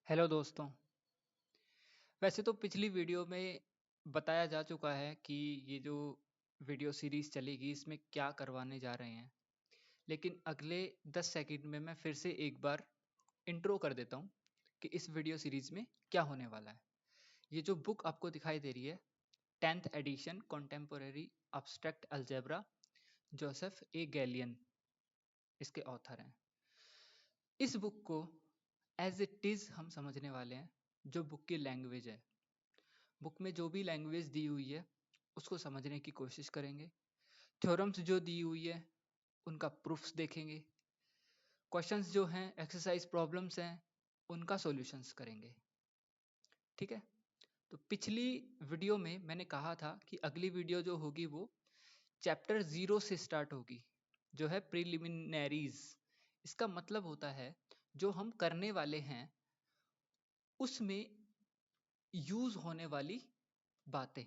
Hello दोस्तों। वैसे तो पिछली वीडियो में बताया जा चुका है कि ये जो वीडियो सीरीज चलेगी इसमें क्या करवाने जा रहे हैं, लेकिन अगले 10 सेकंड में मैं फिर से एक बार इंट्रो कर देता हूँ कि इस वीडियो सीरीज में क्या होने वाला है। ये जो बुक आपको दिखाई दे रही है, 10th edition contemporary abstract algebra, Joseph A Gallian इसके ऑथर हैं। इस बुक को एज इट इज़ हम समझने वाले हैं। जो बुक की लैंग्वेज है, बुक में जो भी लैंग्वेज दी हुई है उसको समझने की कोशिश करेंगे। थ्योरम्स जो दी हुई है उनका प्रूफ्स देखेंगे। क्वेश्चंस जो हैं, एक्सरसाइज प्रॉब्लम्स हैं, उनका सॉल्यूशंस करेंगे। ठीक है। तो पिछली वीडियो में मैंने कहा था कि अगली वीडियो जो होगी वो चैप्टर 0 से स्टार्ट होगी, जो है प्रीलिमिनरीज। इसका मतलब होता है जो हम करने वाले हैं उसमें यूज होने वाली बातें।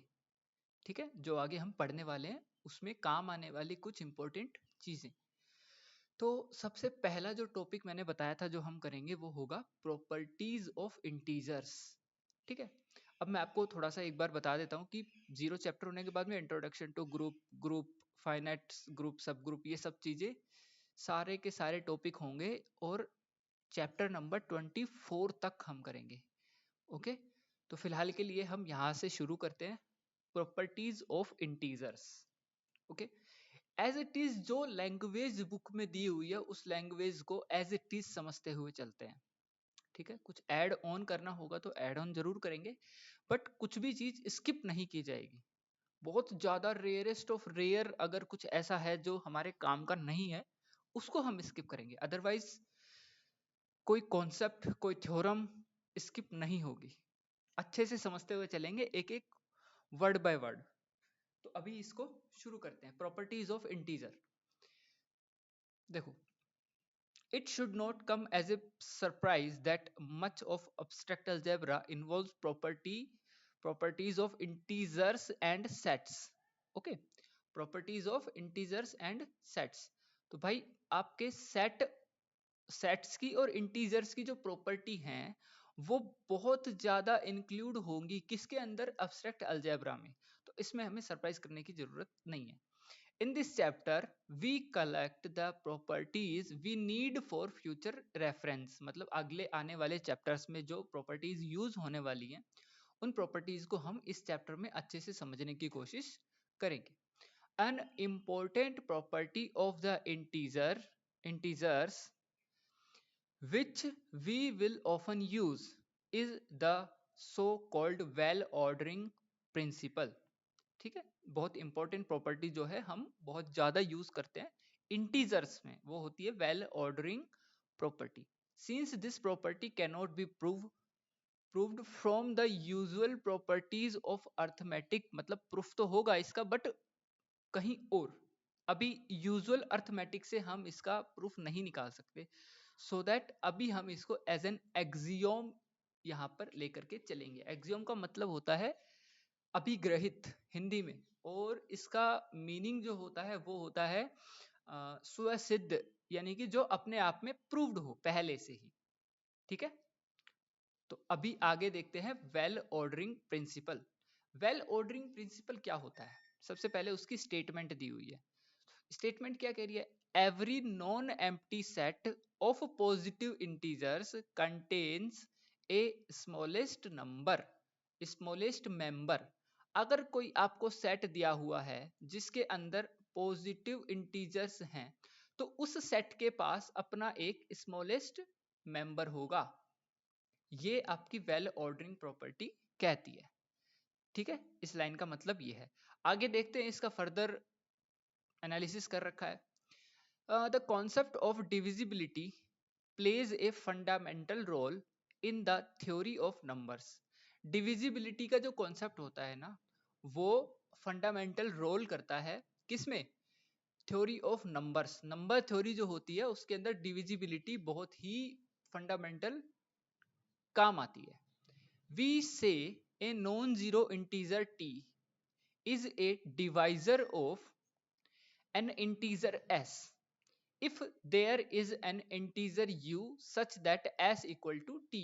ठीक है, जो आगे हम पढ़ने वाले हैं उसमें काम आने वाली कुछ इंपॉर्टेंट चीजें। तो सबसे पहला जो टॉपिक मैंने बताया था जो हम करेंगे वो होगा प्रॉपर्टीज ऑफ इंटीजर्स। ठीक है। अब मैं आपको थोड़ा सा एक बार बता देता हूँ कि 0 चैप्टर होने के बाद में introduction to group finite group, subgroup, ये सब चीजें सारे के सारे टॉपिक होंगे और चैप्टर नंबर 24 तक हम करेंगे। ओके। तो फिलहाल के लिए हम यहाँ से शुरू करते हैं, properties of integers. Okay. As it is जो लैंग्वेज बुक में दी हुई है उस लैंग्वेज को एज इट इज समझते हुए चलते हैं। ठीक है। कुछ ऐड ऑन करना होगा तो ऐड ऑन जरूर करेंगे, बट कुछ भी चीज स्किप नहीं की जाएगी। बहुत ज्यादा रेयरेस्ट ऑफ रेयर अगर कुछ ऐसा है जो हमारे काम का नहीं है उसको हम स्किप करेंगे, अदरवाइज कोई कॉन्सेप्ट, कोई थ्योरम स्किप नहीं होगी। अच्छे से समझते हुए चलेंगे, एक एक वर्ड बाय वर्ड। तो अभी इसको शुरू करते हैं, प्रॉपर्टीज ऑफ इंटीजर। देखो, it should not come as a surprise that much of abstract algebra involves properties of integers and sets. Okay, properties of integers and sets. तो भाई आपके सेट्स की और इंटीजर्स की जो प्रॉपर्टी हैं वो बहुत ज्यादा इंक्लूड होंगी किसके अंदर, अब्स्ट्रैक्ट अलजेब्रा में। तो इसमें हमें सरप्राइज करने की जरूरत नहीं है। In this chapter, we collect the properties we need for future reference। मतलब अगले आने वाले चैप्टर्स में जो प्रॉपर्टीज यूज होने वाली हैं उन प्रॉपर्टीज को हम इस चैप्टर में अच्छे से समझने की कोशिश करेंगे। An important property of the integers which we will often use is the so called well ordering principle। ठीक है। बहुत इंपॉर्टेंट प्रॉपर्टी जो है हम बहुत ज्यादा यूज करते हैं इंटीजर्स में, वो होती है well ordering property. Since this property can not be proved from the usual properties of arithmetic. मतलब प्रूफ तो होगा इसका बट कहीं और, अभी यूजुअल अर्थमेटिक से हम इसका प्रूफ नहीं निकाल सकते। सो दैट अभी हम इसको एज एन एक्सियोम यहाँ पर लेकर के चलेंगे। एक्सियोम का मतलब होता है अभिग्रहित हिंदी में, और इसका मीनिंग जो होता है वो होता है स्वसिद्ध, यानी कि जो अपने आप में प्रूव्ड हो पहले से ही। ठीक है। तो अभी आगे देखते हैं well ordering principle. Well ordering principle क्या होता है, सबसे पहले उसकी स्टेटमेंट दी हुई है। स्टेटमेंट क्या कह रही है, every non empty set of positive integers contains A smallest number, smallest member. अगर कोई आपको सेट दिया हुआ है जिसके अंदर पॉजिटिव इंटीजर्स हैं तो उस सेट के पास अपना एक स्मॉलेस्ट मेंबर होगा। ये आपकी वेल ऑर्डरिंग प्रॉपर्टी कहती है। ठीक है, इस लाइन का मतलब ये है। आगे देखते हैं, इसका फर्दर एनालिसिस कर रखा है। The concept of divisibility plays a fundamental role in the theory of numbers. Divisibility का जो कॉन्सेप्ट होता है ना, वो फंडामेंटल रोल करता है किसमें, theory of numbers. Number theory जो होती है उसके अंदर डिविजिबिलिटी बहुत ही फंडामेंटल काम आती है। वी से a non zero integer T is a divisor of an integer s if there is an integer u such that s equal to tu।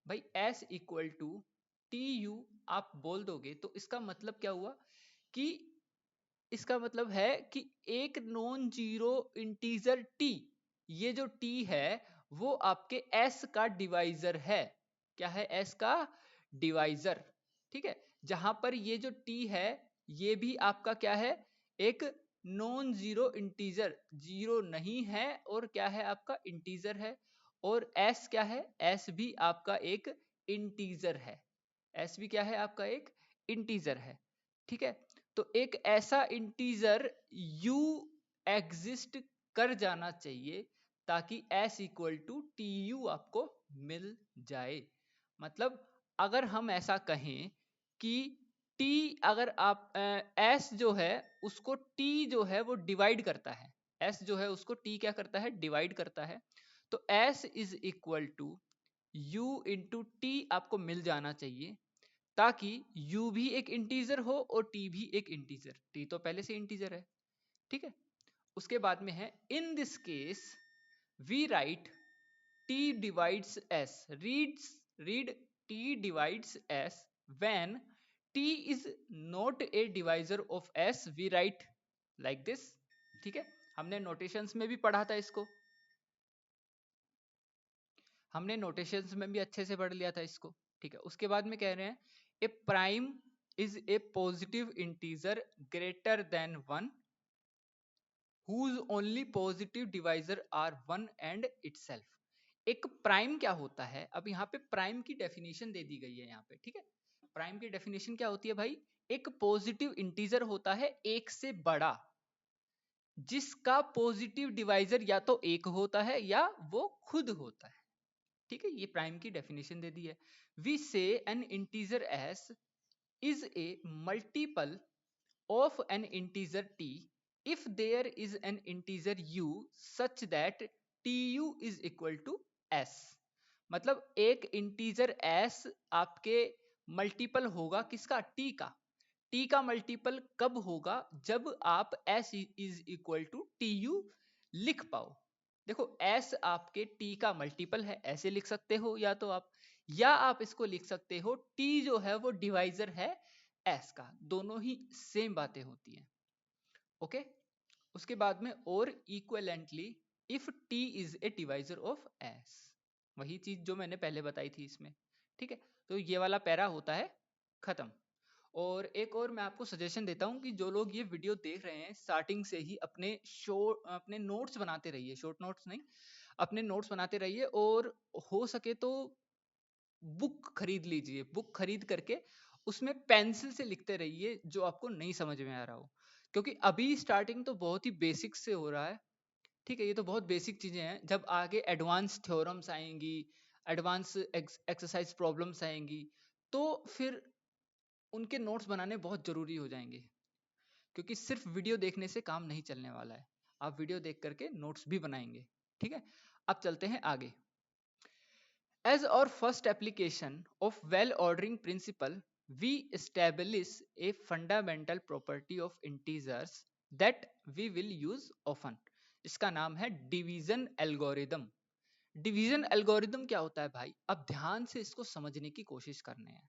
भाई s equal to t u आप बोल दोगे तो इसका मतलब क्या हुआ कि इसका मतलब है कि एक नॉन जीरो इंटीजर t, ये जो t है वो आपके s का डिवाइजर है। क्या है? s का डिवाइजर। ठीक है, जहां पर ये जो t है ये भी आपका क्या है? एक नॉन जीरो इंटीजर, जीरो नहीं है और क्या है आपका? इंटीजर है। और s क्या है? s भी आपका एक इंटीजर है। s भी क्या है आपका? एक इंटीजर है। ठीक है, तो एक ऐसा इंटीजर u एग्जिस्ट कर जाना चाहिए ताकि s equal to t u आपको मिल जाए। मतलब अगर हम ऐसा कहें कि t, अगर आप s जो है उसको t जो है वो डिवाइड करता है, s जो है उसको t क्या करता है? डिवाइड करता है। तो s is equal to u into t आपको मिल जाना चाहिए ताकि u भी एक इंटीजर हो और t भी एक इंटीजर। t तो पहले से इंटीजर है। ठीक है, उसके बाद में है in this case we write t divides s, read t divides s when t is not a divisor of s, we write like this। ठीक है, हमने नोटेशंस में भी पढ़ा था इसको, हमने नोटेशंस में भी अच्छे से पढ़ लिया था इसको। ठीक है, उसके बाद में कह रहे हैं a prime is a positive integer greater than one whose only positive divisor are one and itself। एक प्राइम क्या होता है? अब यहाँ पे प्राइम की डेफिनेशन दे दी गई है यहाँ पे। ठीक है, प्राइम की डेफिनेशन क्या होती है भाई? एक पॉजिटिव इंटीजर होता है एक से बड़ा जिसका पॉजिटिव डिवाइजर या तो एक होता है या वो खुद होता है। ठीक है, ये प्राइम की डेफिनेशन दे दी है। वी से N integer S is a multiple of an integer t if there is an integer u such that tu is equal to s। मतलब एक इंटीजर s आपके मल्टीपल होगा किसका? t का। t का मल्टीपल कब होगा? जब आप s is equal to tu लिख पाओ। देखो s आपके t का मल्टीपल है, ऐसे लिख सकते हो या तो आप, या आप इसको लिख सकते हो t जो है वो डिवाइजर है s का। दोनों ही सेम बातें होती हैं। ओके, उसके बाद में और equivalently if t is a divisor of s, वही चीज जो मैंने पहले बताई थी इसमें। ठीक है, तो ये वाला पैरा होता है खत्म। और एक और मैं आपको सजेशन देता हूं कि जो लोग ये वीडियो देख रहे हैं स्टार्टिंग से ही अपने नोट्स बनाते रहिए, शॉर्ट नोट्स नहीं, अपने नोट्स बनाते रहिए और हो सके तो बुक खरीद लीजिए। बुक खरीद करके उसमें पेंसिल से लिखते रहिए जो आपको नहीं समझ में आ रहा हो, क्योंकि अभी स्टार्टिंग तो बहुत ही बेसिक से हो रहा है। ठीक है, ये तो बहुत बेसिक चीजें हैं, जब आगे एडवांस थ्योरम्स आएंगी, एडवांस एक्सरसाइज प्रॉब्लम्स आएंगी तो फिर उनके नोट्स बनाने बहुत जरूरी हो जाएंगे, क्योंकि सिर्फ वीडियो देखने से काम नहीं चलने वाला है, आप वीडियो देख करके नोट्स भी बनाएंगे। ठीक है, अब चलते हैं आगे। As our first application of well-ordering principle, we establish a fundamental property of integers that we will use often। इसका नाम है डिवीजन एल्गोरिदम। डिवीजन एल्गोरिदम क्या होता है भाई? अब ध्यान से इसको समझने की कोशिश करने हैं।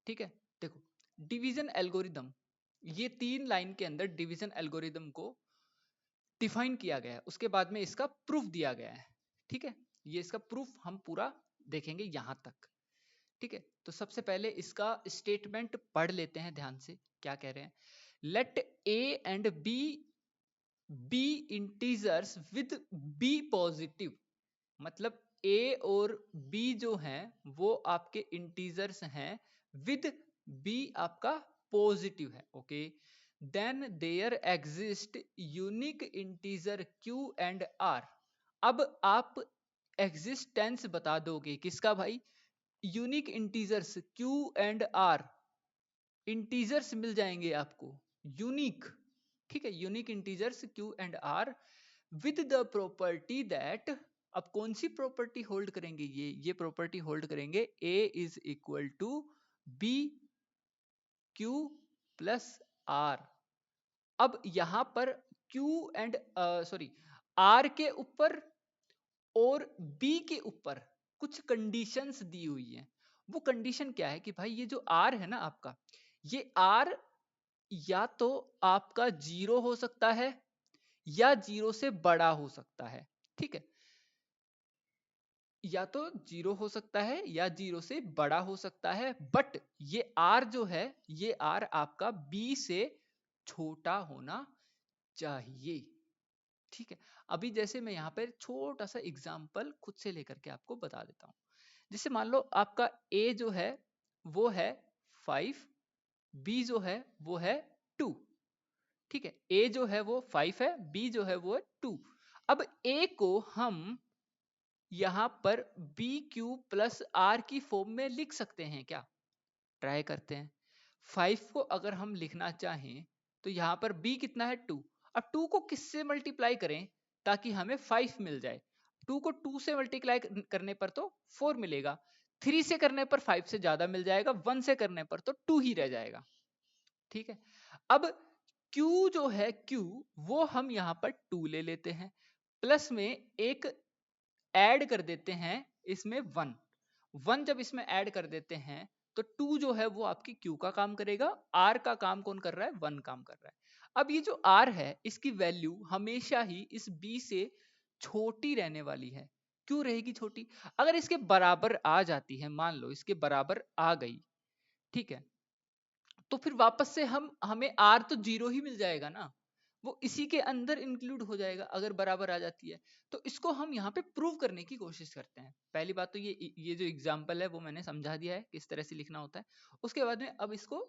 ठीक है, देखो डिवीजन एल्गोरिदम, ये 3 लाइन के अंदर डिवीजन एल्गोरिदम को डिफाइन किया गया है, उसके बाद में इसका प्रूफ दिया गया है। ठीक है, ये इसका प्रूफ हम पूरा देखेंगे यहां तक। ठीक है, तो सबसे पहले इसका स्टेटमेंट पढ़ लेते हैं ध्यान से, क्या कह रहे हैं। Let a and b integers with b positive, मतलब ए और बी जो हैं वो आपके इंटीजर्स हैं विद बी आपका पॉजिटिव है। Okay, then there exist unique integer Q and R. अब आप एग्जिस्टेंस बता दोगे किसका भाई? Unique integers Q and R, integers मिल जाएंगे आपको यूनिक। ठीक है, unique integers Q and are with the property that, अब कौन सी प्रॉपर्टी होल्ड करेंगे? ये प्रॉपर्टी होल्ड करेंगे A is equal to be Q plus R. अब यहां पर क्यू एंड सॉरी आर के ऊपर और बी के ऊपर कुछ कंडीशंस दी हुई हैं। वो कंडीशन क्या है कि भाई ये जो आर है ना आपका, ये आर या तो आपका जीरो हो सकता है या जीरो से बड़ा हो सकता है। ठीक है, या तो जीरो हो सकता है या जीरो से बड़ा हो सकता है, बट ये आर जो है, ये आर आपका बी से छोटा होना चाहिए। ठीक है, अभी जैसे मैं यहाँ पर छोटा सा एग्जांपल खुद से लेकर के आपको बता देता हूँ। जैसे मान लो आपका ए जो है वो है 5, बी जो है वो है 2। ठीक है, ए जो है वो 5 है, बी जो है वो है 2। अब ए को हम यहां पर बी क्यू प्लस आर की फॉर्म में लिख सकते हैं क्या? ट्राई करते हैं। 5 को अगर हम लिखना चाहें तो यहां पर बी कितना है 2। अब 2 को किससे मल्टीप्लाई करें ताकि हमें 5 मिल जाए? 2 को 2 से मल्टीप्लाई करने पर तो 4 मिलेगा, 3 से करने पर 5 से ज्यादा मिल जाएगा, 1 से करने पर तो 2 ही रह जाएगा। ठीक है, अब Q जो है Q, वो हम यहां पर 2 ले लेते हैं, प्लस में एक ऐड कर देते हैं इसमें 1। 1 जब इसमें ऐड कर देते हैं तो 2 जो है वो आपकी Q का काम करेगा, R का काम कौन कर रहा है? 1 काम कर रहा है। अब ये जो R है इसकी वैल्यू हमेशा ही इस B से छोटी रहने वाली है। क्यों रहेगी छोटी? अगर इसके बराबर आ जाती है, मान लो इसके बराबर आ गई, ठीक है, तो फिर वापस से हमें आर तो जीरो ही मिल जाएगा ना, वो इसी के अंदर इंक्लूड हो जाएगा अगर बराबर आ जाती है। तो इसको हम यहाँ पे प्रूव करने की कोशिश करते हैं। पहली बात तो ये जो एग्जांपल है वो मैंने समझा दिया है किस तरह से लिखना होता है। उसके बाद में अब इसको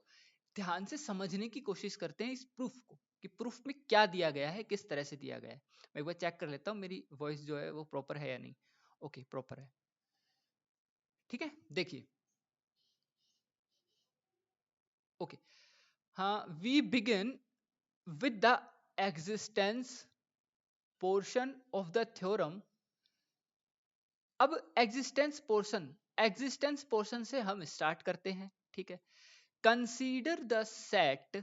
ध्यान से समझने की कोशिश करते हैं इस प्रूफ को, कि प्रूफ में क्या दिया गया है, किस तरह से दिया गया है। मैं एक बार चेक कर लेता हूँ मेरी वॉइस जो है वो प्रॉपर है या नहीं। ओके, प्रॉपर है। ठीक है, देखिए। ओके, हाँ, we begin with the existence portion of the theorem। अब एग्जिस्टेंस पोर्शन से हम स्टार्ट करते हैं। ठीक है, consider the set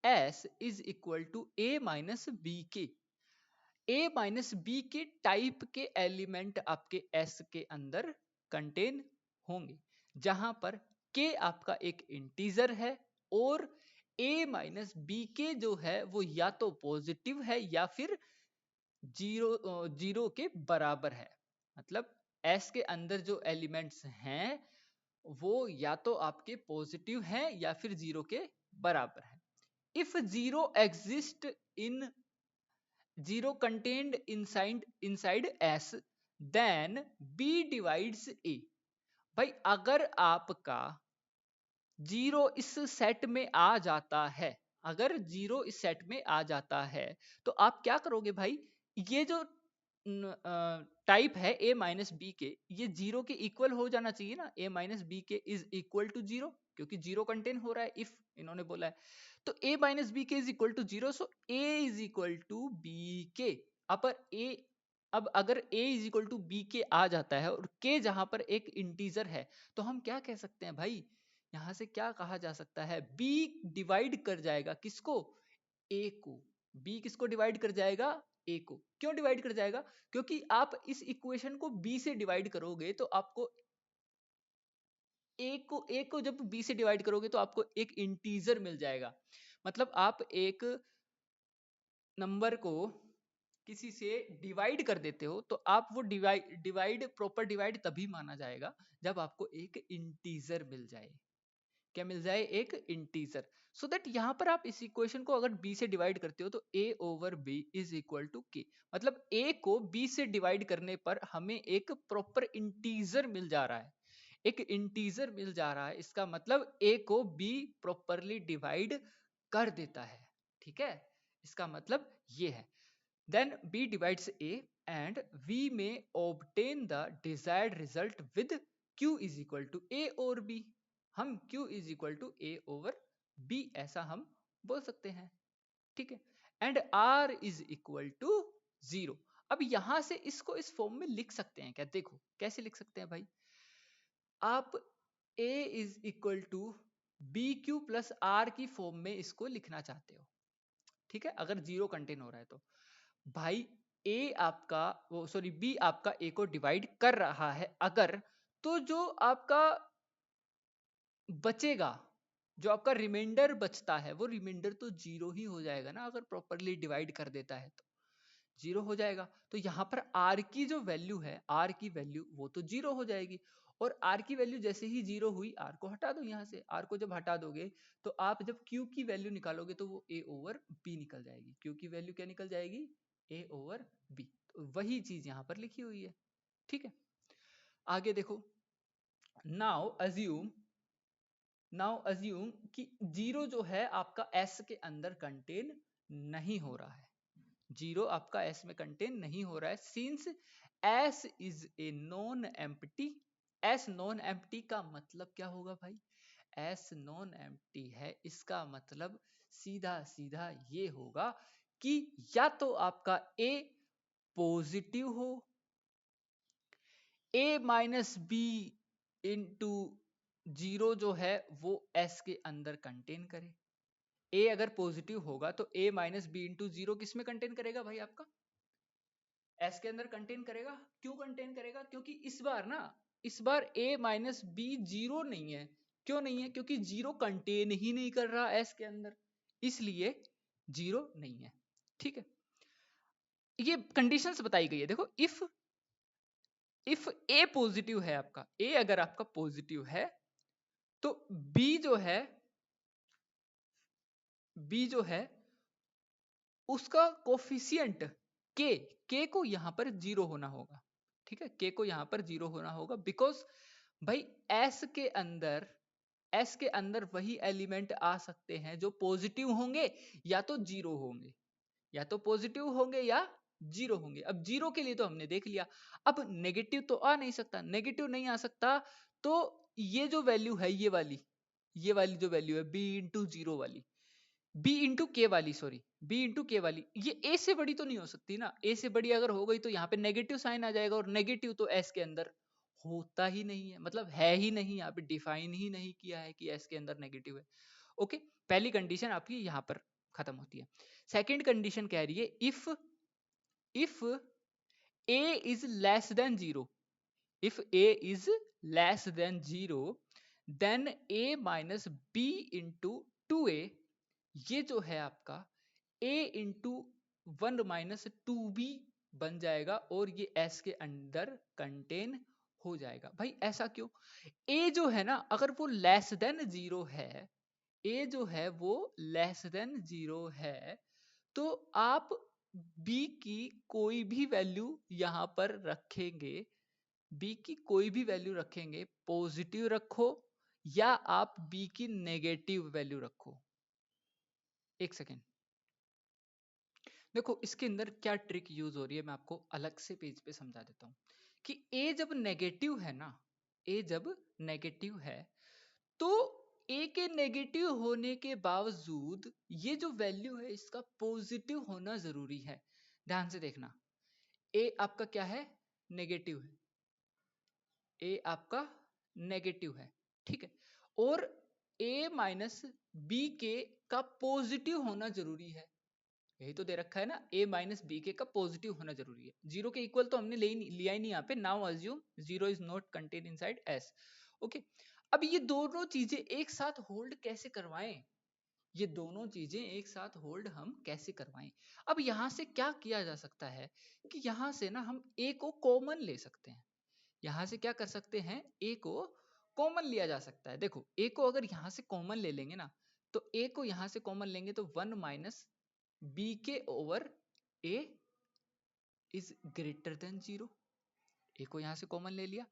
S is equal to A minus B k. A minus B k type के एलिमेंट आपके S के अंदर कंटेन होंगे, जहां पर K आपका एक इंटीजर है और A माइनस बी के जो है वो या तो पॉजिटिव है या फिर जीरो के बराबर है। मतलब एस के अंदर जो एलिमेंट्स हैं वो या तो आपके पॉजिटिव हैं या फिर जीरो के बराबर है। If zero exist in zero contained inside S, then B divides A. भाई अगर आपका जीरो इस सेट में आ जाता है, अगर जीरो इस सेट में आ जाता है तो आप क्या करोगे भाई? ये जो टाइप है ए माइनस बी के, ये जीरो के इक्वल हो जाना चाहिए ना। A minus B k is equal to zero, क्योंकि जीरो कंटेन हो रहा है इफ इन्होंने बोला है। तो a minus B k is equal to zero, so a is equal to b k upper a. अब अगर a is equal to b k आ जाता है और k जहां पर एक इंटीजर है, तो हम क्या कह सकते हैं भाई? यहां से क्या कहा जा सकता है? b डिवाइड कर जाएगा किसको? a को। b किसको डिवाइड कर जाएगा? a को। क्यों डिवाइड कर जाएगा? क्योंकि आप इस इक्वेशन को b से डिवाइड करोगे तो आपको a को जब b से डिवाइड करोगे तो आपको एक इंटीजर मिल जाएगा। मतलब आप एक नंबर को किसी से डिवाइड कर देते हो तो आप वो डिवाइड प्रॉपर डिवाइड तभी माना जाएगा जब आपको एक इंटीजर मिल जाए। क्या मिल जाए? एक इंटीजर। सो दैट यहां पर आप इस इक्वेशन को अगर b से डिवाइड करते हो तो a over b is equal to k। मतलब a को b से डिवाइड करने पर हमें एक प्रॉपर इंटीजर मिल जा रहा है, एक इंटीजर मिल जा रहा है। इसका मतलब a को b प्रॉपरली डिवाइड कर देता है। ठीक है, इसका मतलब ये है। Then B divides A and we may obtain the desired result with Q is equal to A over B। हम Q is equal to A over B ऐसा हम बोल सकते हैं। ठीक है, and R is equal to 0। अब यहां से इसको इस फॉर्म में लिख सकते हैं क्या? देखो कैसे लिख सकते हैं भाई। आप A is equal to b Q plus r की फॉर्म में इसको लिखना चाहते हो। ठीक है, अगर जीरो कंटेन हो रहा है तो भाई ए आपका वो सॉरी बी आपका ए को डिवाइड कर रहा है अगर, तो जो आपका बचेगा, जो आपका रिमाइंडर बचता है, वो रिमाइंडर तो जीरो ही हो जाएगा ना, अगर प्रॉपरली डिवाइड कर देता है तो जीरो हो जाएगा। तो यहाँ पर आर की जो वैल्यू है, आर की वैल्यू वो तो जीरो हो जाएगी। और आर की वैल्यू जैसे ही जीरो हुई, आर को हटा दो यहाँ से। आर को जब हटा दोगे तो आप जब क्यू की वैल्यू निकालोगे तो वो ए ओवर बी निकल जाएगी। क्यू की वैल्यू क्या निकल जाएगी? ए ओवर बी। तो वही चीज यहाँ पर लिखी हुई है। ठीक है, आगे देखो। नाउ अज्यूम कि जीरो जो है आपका एस के अंदर कंटेन नहीं हो रहा है। जीरो आपका एस में कंटेन नहीं हो रहा है, since S is a non empty. S non empty का मतलब क्या होगा भाई? एस नॉन एम्प्टी है, इसका मतलब सीधा सीधा ये होगा कि या तो आपका ए पॉजिटिव हो, ए माइनस बी इंटू जीरो जो है वो एस के अंदर कंटेन करे। ए अगर पॉजिटिव होगा तो a minus B into zero किस में कंटेन करेगा भाई? आपका एस के अंदर कंटेन करेगा। क्यों कंटेन करेगा? क्योंकि इस बार ए माइनस बी जीरो नहीं है। क्यों नहीं है? क्योंकि जीरो कंटेन ही नहीं कर रहा एस के अंदर, इसलिए जीरो नहीं है। ठीक है, ये कंडीशंस बताई गई है। देखो, इफ ए पॉजिटिव है, आपका ए अगर आपका पॉजिटिव है तो बी जो है उसका कोफिशियंट के को यहां पर जीरो होना होगा। ठीक है, के को यहां पर जीरो होना होगा, बिकॉज भाई एस के अंदर वही एलिमेंट आ सकते हैं जो पॉजिटिव होंगे या तो जीरो होंगे, या तो पॉजिटिव होंगे या जीरो होंगे। अब जीरो के लिए तो हमने देख लिया, अब नेगेटिव तो आ नहीं सकता। नेगेटिव नहीं आ सकता तो ये जो वैल्यू है, ये वाली जो वैल्यू है बी इंटू जीरो वाली, बी इंटू के वाली, सॉरी बी इंटू के वाली, ये ए से बड़ी तो नहीं हो सकती ना। ए से बड़ी अगर हो गई तो यहाँ पे नेगेटिव साइन आ जाएगा, और नेगेटिव तो एस के अंदर होता ही नहीं है, मतलब है ही नहीं, यहाँ पे डिफाइन ही नहीं किया है कि एस के अंदर नेगेटिव है। ओके, पहली कंडीशन आपकी यहाँ पर खत्म होती है। सेकेंड कंडीशन कह रही है if A is less than zero, if A is less than zero then A minus B into two A, ये जो है आपका a into one minus two B बन जाएगा, और ये s के अंदर कंटेन हो जाएगा। भाई ऐसा क्यों? a जो है ना, अगर वो लेस देन जीरो है, a जो है वो लेस देन जीरो है, तो आप b की कोई भी वैल्यू यहां पर रखेंगे, b की कोई भी वैल्यू रखेंगे, पॉजिटिव रखो या आप b की नेगेटिव वैल्यू रखो। एक सेकेंड, देखो इसके अंदर क्या ट्रिक यूज हो रही है, मैं आपको अलग से पेज पे समझा देता हूँ कि ए जब नेगेटिव है ना, ए जब नेगेटिव है तो ए के नेगेटिव होने के बावजूद ये जो वैल्यू है इसका पॉजिटिव होना जरूरी है। ध्यान से देखना, ए आपका क्या है? नेगेटिव है, ए आपका नेगेटिव है। ठीक है, और ए माइनस बी के का पॉजिटिव होना जरूरी है। यही तो दे रखा है ना, a माइनस बी के का पॉजिटिव होना जरूरी है। जीरो के इक्वल तो हमने लिया ही नहीं यहाँ पे। Now assume zero is not contain inside s। Okay, अब ये दोनों चीजें एक साथ होल्ड कैसे करवाएं? ये दोनों चीजें एक साथ होल्ड हम कैसे करवाएं? अब यहां से क्या किया जा सकता है कि यहां से ना हम a को कॉमन ले सकते हैं। यहां से क्या कर सकते हैं? a को कॉमन लिया जा सकता है। देखो, a को अगर यहां से कॉमन ले लेंगे ना, तो a को यहां से कॉमन लेंगे तो वन माइनस बी के over A is greater than zero. A को यहां से कॉमन ले लिया।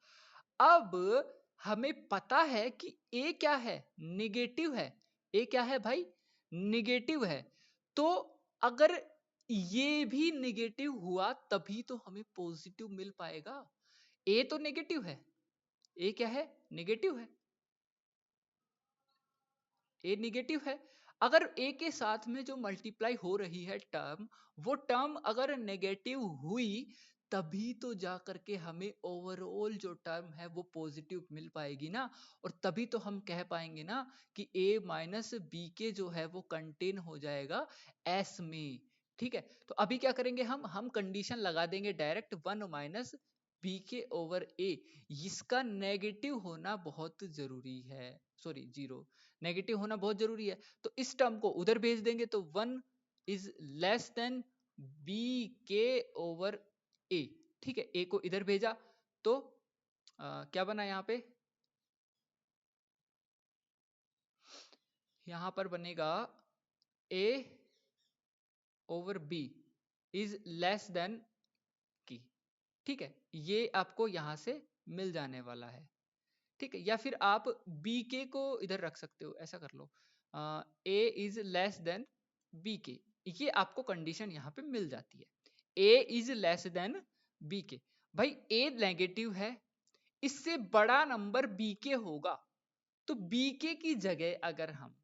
अब हमें पता है कि ए क्या है? निगेटिव है। ए क्या है भाई? निगेटिव है। तो अगर ये भी निगेटिव हुआ तभी तो हमें पॉजिटिव मिल पाएगा। ए तो नेगेटिव है, ए क्या है? नेगेटिव है, ए निगेटिव है। अगर ए के साथ में जो मल्टीप्लाई हो रही है टर्म, वो टर्म अगर नेगेटिव हुई तभी तो जा करके हमें ओवरऑल जो टर्म है वो पॉजिटिव मिल पाएगी ना। और तभी तो हम कह पाएंगे ना कि ए माइनस बी के जो है वो कंटेन हो जाएगा एस में। ठीक है, तो अभी क्या करेंगे? हम कंडीशन लगा देंगे डायरेक्ट वन माइनस बी के ओवर ए, इसका नेगेटिव होना बहुत जरूरी है, सॉरी जीरो, नेगेटिव होना बहुत जरूरी है। तो इस टर्म को उधर भेज देंगे तो 1 इज लेस देन बी के ओवर ए। ठीक है, ए को इधर भेजा तो क्या बना यहाँ पे, यहां पर बनेगा A over B is less than की। ठीक है, ये आपको यहां से मिल जाने वाला है। ठीक है, या फिर आप बी के को इधर रख सकते हो, ऐसा कर लो, ए इज लेस देन बी के, ये आपको कंडीशन यहाँ पे मिल जाती है। ए इज लेस देन बी के, भाई ए नेगेटिव है, इससे बड़ा नंबर बी के होगा, तो बी के की जगह अगर हम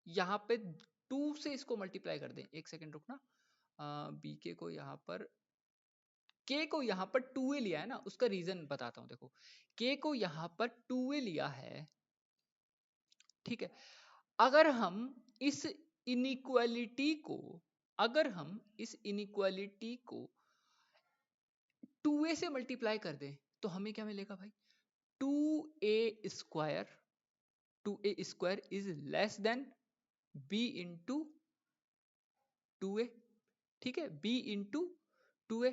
यहाँ पे 2 से इसको मल्टीप्लाई कर दें, एक सेकेंड रुकना, बी के को यहाँ पर, के को यहाँ पर 2a लिया है ना, उसका रीजन बताता हूं। देखो के को यहाँ पर 2a लिया है, ठीक है, अगर हम इस इनइक्वालिटी को, अगर हम इस इनइक्वालिटी को 2a से मल्टीप्लाई कर दें तो हमें क्या मिलेगा भाई, 2a square, 2a square is less then b into 2a। ठीक है, b इंटू 2a।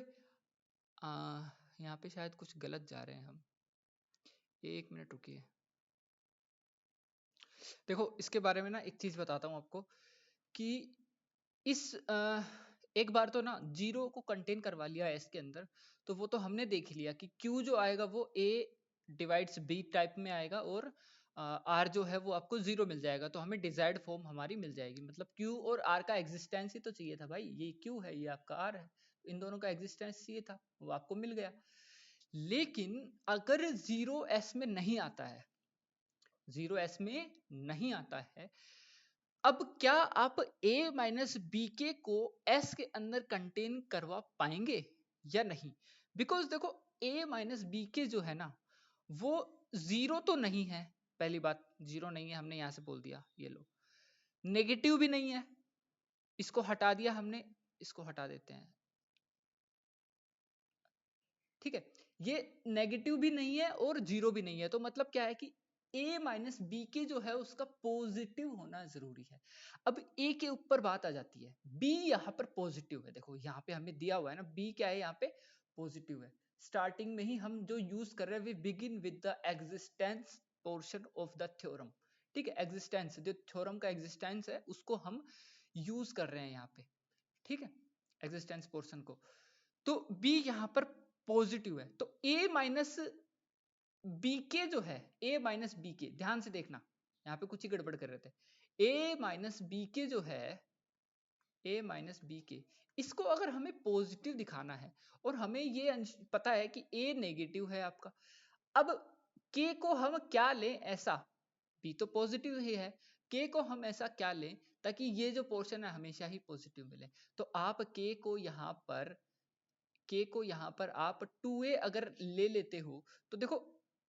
यहाँ पे शायद कुछ गलत जा रहे हैं हम, एक मिनट रुकिए। देखो इसके बारे में ना एक चीज बताता हूँ आपको कि इस एक बार तो ना जीरो को कंटेन करवा लिया एस के अंदर, तो वो तो हमने देख लिया कि क्यू जो आएगा वो ए डिवाइड्स बी टाइप में आएगा, और आर जो है वो आपको जीरो मिल जाएगा, तो हमें डिजायर्ड फॉर्म हमारी मिल जाएगी। मतलब क्यू और आर का एग्जिस्टेंस ही तो चाहिए था भाई, ये क्यू है ये आपका आर है, इन दोनों का एग्जिस्टेंस चाहिए था, वो आपको मिल गया। लेकिन अगर जीरो एस में नहीं आता है, जीरो एस में नहीं आता है, अब क्या आप a माइनस बी के को s के अंदर कंटेन करवा पाएंगे या नहीं? बिकॉज देखो a माइनस बी के जो है ना वो जीरो तो नहीं है, पहली बात जीरो नहीं है, हमने यहां से बोल दिया, ये लो, नेगेटिव भी नहीं है, इसको हटा दिया हमने, इसको हटा देते हैं। ठीक है, ये नेगेटिव भी नहीं है और जीरो भी नहीं है, तो मतलब क्या है कि a माइनस बी के जो है उसका पॉजिटिव होना जरूरी है। अब a के ऊपर बात आ जाती है, b यहाँ पर पॉजिटिव है, देखो यहाँ पे हमें दिया हुआ है ना b क्या है, यहाँ पे पॉजिटिव है। स्टार्टिंग में ही हम जो यूज कर रहे हैं, we begin with the existence portion of the theorem. ठीक है, एग्जिस्टेंस जो थ्योरम का एग्जिस्टेंस है उसको हम यूज कर रहे हैं यहाँ पे। ठीक है, एग्जिस्टेंस पोर्शन को, तो b यहाँ पर पॉजिटिव है, तो a माइनस बी के जो है, a माइनस बी के, ध्यान से देखना यहाँ पे कुछ ही गड़बड़ कर रहे थे, a माइनस बी के जो है, a माइनस बी के, इसको अगर हमें पॉजिटिव दिखाना है और हमें ये पता है कि a नेगेटिव है आपका, अब k को हम क्या लें ऐसा, b तो पॉजिटिव ही है, k को हम ऐसा क्या लें ताकि ये जो पोर्शन है हमेशा ही पॉजिटिव मिले, तो आप k को यहाँ पर, k को यहाँ पर आप 2a अगर ले लेते हो तो देखो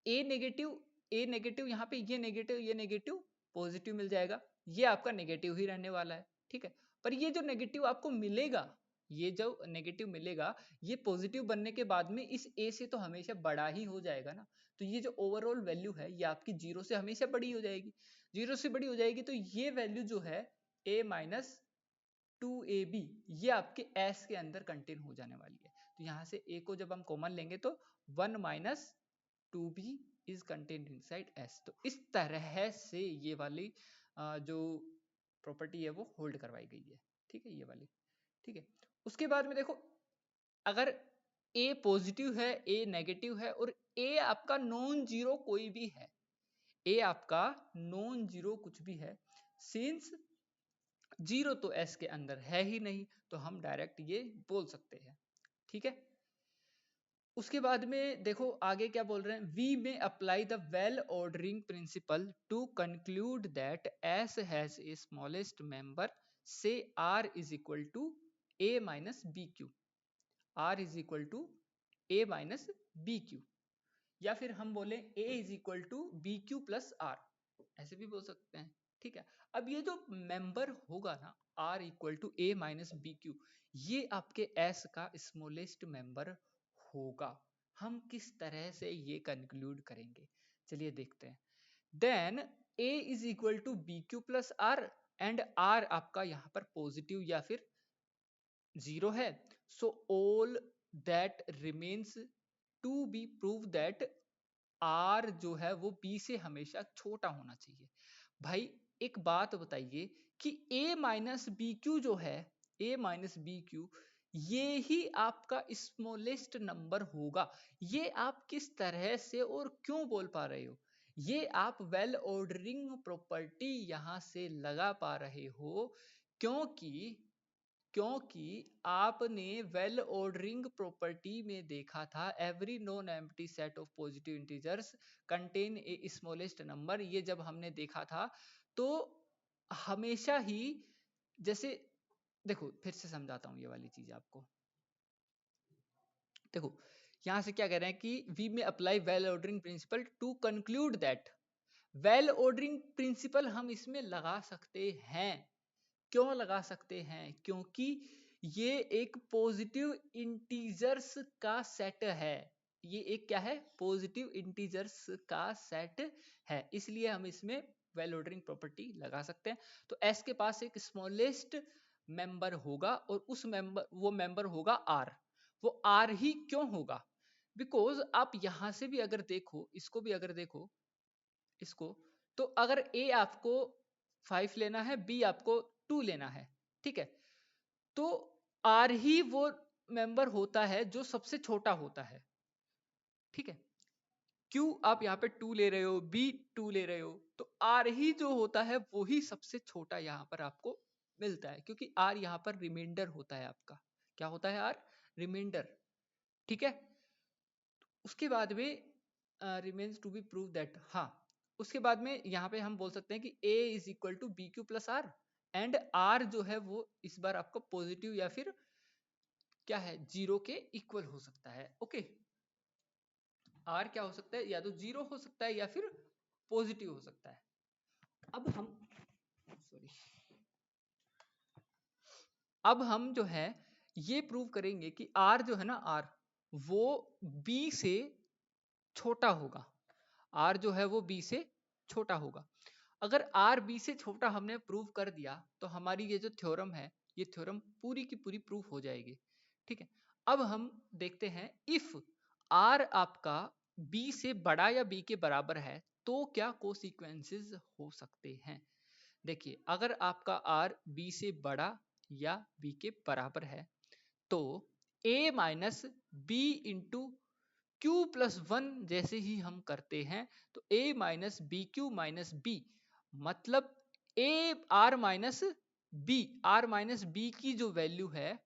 a नेगेटिव यहाँ पे, ये नेगेटिव पॉजिटिव मिल जाएगा, ये आपका नेगेटिव ही रहने वाला है। ठीक है, पर ये जो नेगेटिव आपको मिलेगा, ये जो नेगेटिव मिलेगा ये पॉजिटिव बनने के बाद में इस a से तो हमेशा बड़ा ही हो जाएगा ना, तो ये जो ओवरऑल वैल्यू है ये आपकी जीरो से हमेशा बड़ी हो जाएगी, जीरो से बड़ी हो जाएगी, तो ये वैल्यू जो है a माइनस 2ab ये आपके s के अंदर कंटेन हो जाने वाली है। तो यहाँ से a को जब हम कॉमन लेंगे तो 1 minus 2b is contained inside s, तो इस तरह से ये वाली जो प्रॉपर्टी है वो होल्ड करवाई गई है। ठीक है, ये वाली। ठीक है, उसके बाद में देखो अगर a पॉजिटिव है, a नेगेटिव है और a आपका नॉन जीरो कोई भी है, a आपका नॉन जीरो कुछ भी है, सिंस जीरो तो एस के अंदर है ही नहीं, तो हम डायरेक्ट ये बोल सकते हैं। ठीक है, उसके बाद में देखो आगे क्या बोल रहे हैं, वी में apply the well ordering principle to conclude that S has a smallest member से R is equal to A minus B Q, R is equal to A minus B Q, या फिर हम बोले A is equal to be Q plus R, ऐसे भी बोल सकते हैं। ठीक है, अब ये जो मेंबर होगा ना r equal to A minus B q, ये आपके एस का स्मॉलेस्ट मेंबर होगा, हम किस तरह से ये कंक्लूड करेंगे, चलिए देखते हैं। Then a is equal to be Q plus r, and r आपका यहाँ पर पॉजिटिव या फिर जीरो है। So all that remains to be prove that r जो है वो b से हमेशा छोटा होना चाहिए। भाई एक बात बताइए कि a माइनस बी क्यू जो है, a माइनस बी क्यू, ये ही आपका स्मॉलेस्ट नंबर होगा। ये आप किस तरह से और क्यों बोल पा रहे हो? ये आप वेल ऑर्डरिंग प्रॉपर्टी यहां से लगा पा रहे हो, क्योंकि क्योंकि आपने वेल ऑर्डरिंग प्रॉपर्टी में देखा था every non empty set of positive integers contain a smallest number. ये जब हमने देखा था तो हमेशा ही, जैसे देखो फिर से समझाता हूं ये वाली चीज आपको। देखो यहां से क्या कह रहे हैं कि वी में apply well ordering principle to conclude that. Well ordering principle हम इसमें लगा सकते हैं। क्यों लगा सकते हैं? क्योंकि ये एक पॉजिटिव इंटीजर्स का सेट है। ये एक क्या है? पॉजिटिव इंटीजर्स का सेट है, इसलिए हम इसमें वेल ऑर्डरिंग प्रॉपर्टी लगा सकते हैं। तो एस के पास एक स्मॉलेस्ट मेंबर होगा और उस वो मेंबर होगा आर। वो आर ही क्यों होगा? बिकॉज आप यहां से भी अगर देखो, इसको भी अगर देखो, इसको, तो अगर ए आपको 5 लेना है, बी आपको 2 लेना है, ठीक है, तो आर ही वो मेंबर होता है जो सबसे छोटा होता है, ठीक है। क्यों आप यहाँ पे 2 ले रहे हो, बी 2 ले रहे हो, तो आर ही जो होता है वो ही सबसे छोटा यहाँ पर आपको मिलता है, क्योंकि आर यहाँ पर रिमाइंडर होता है आपका। क्या होता है? आर रिमाइंडर, ठीक है। उसके बाद में remains to be prove that, हाँ, उसके बाद में यहाँ पे हम बोल सकते हैं कि a is equal to be Q plus r, and r जो है वो इस बार आपको पॉजिटिव या फिर क्या है, जीरो के इक्वल हो सकता है। ओके, r क्या हो सकता है? या तो जीरो हो सकता है या फिर पॉजिटिव हो सकता है। अब हम सॉरी अब हम जो है ये प्रूव करेंगे कि r जो है ना, r वो b से छोटा होगा। r जो है वो b से छोटा होगा। अगर r b से छोटा हमने प्रूव कर दिया तो हमारी ये जो थ्योरम है, ये थ्योरम पूरी की पूरी प्रूफ हो जाएगी, ठीक है। अब हम देखते हैं इफ r आपका b से बड़ा या b के बराबर है तो क्या कोसिक्वेंसेस हो सकते हैं। देखिए अगर आपका r b से बड़ा या b के बराबर है तो a minus B into q plus one जैसे ही हम करते हैं तो a minus B q minus b, मतलब a r minus b, r minus b की जो वैल्यू है,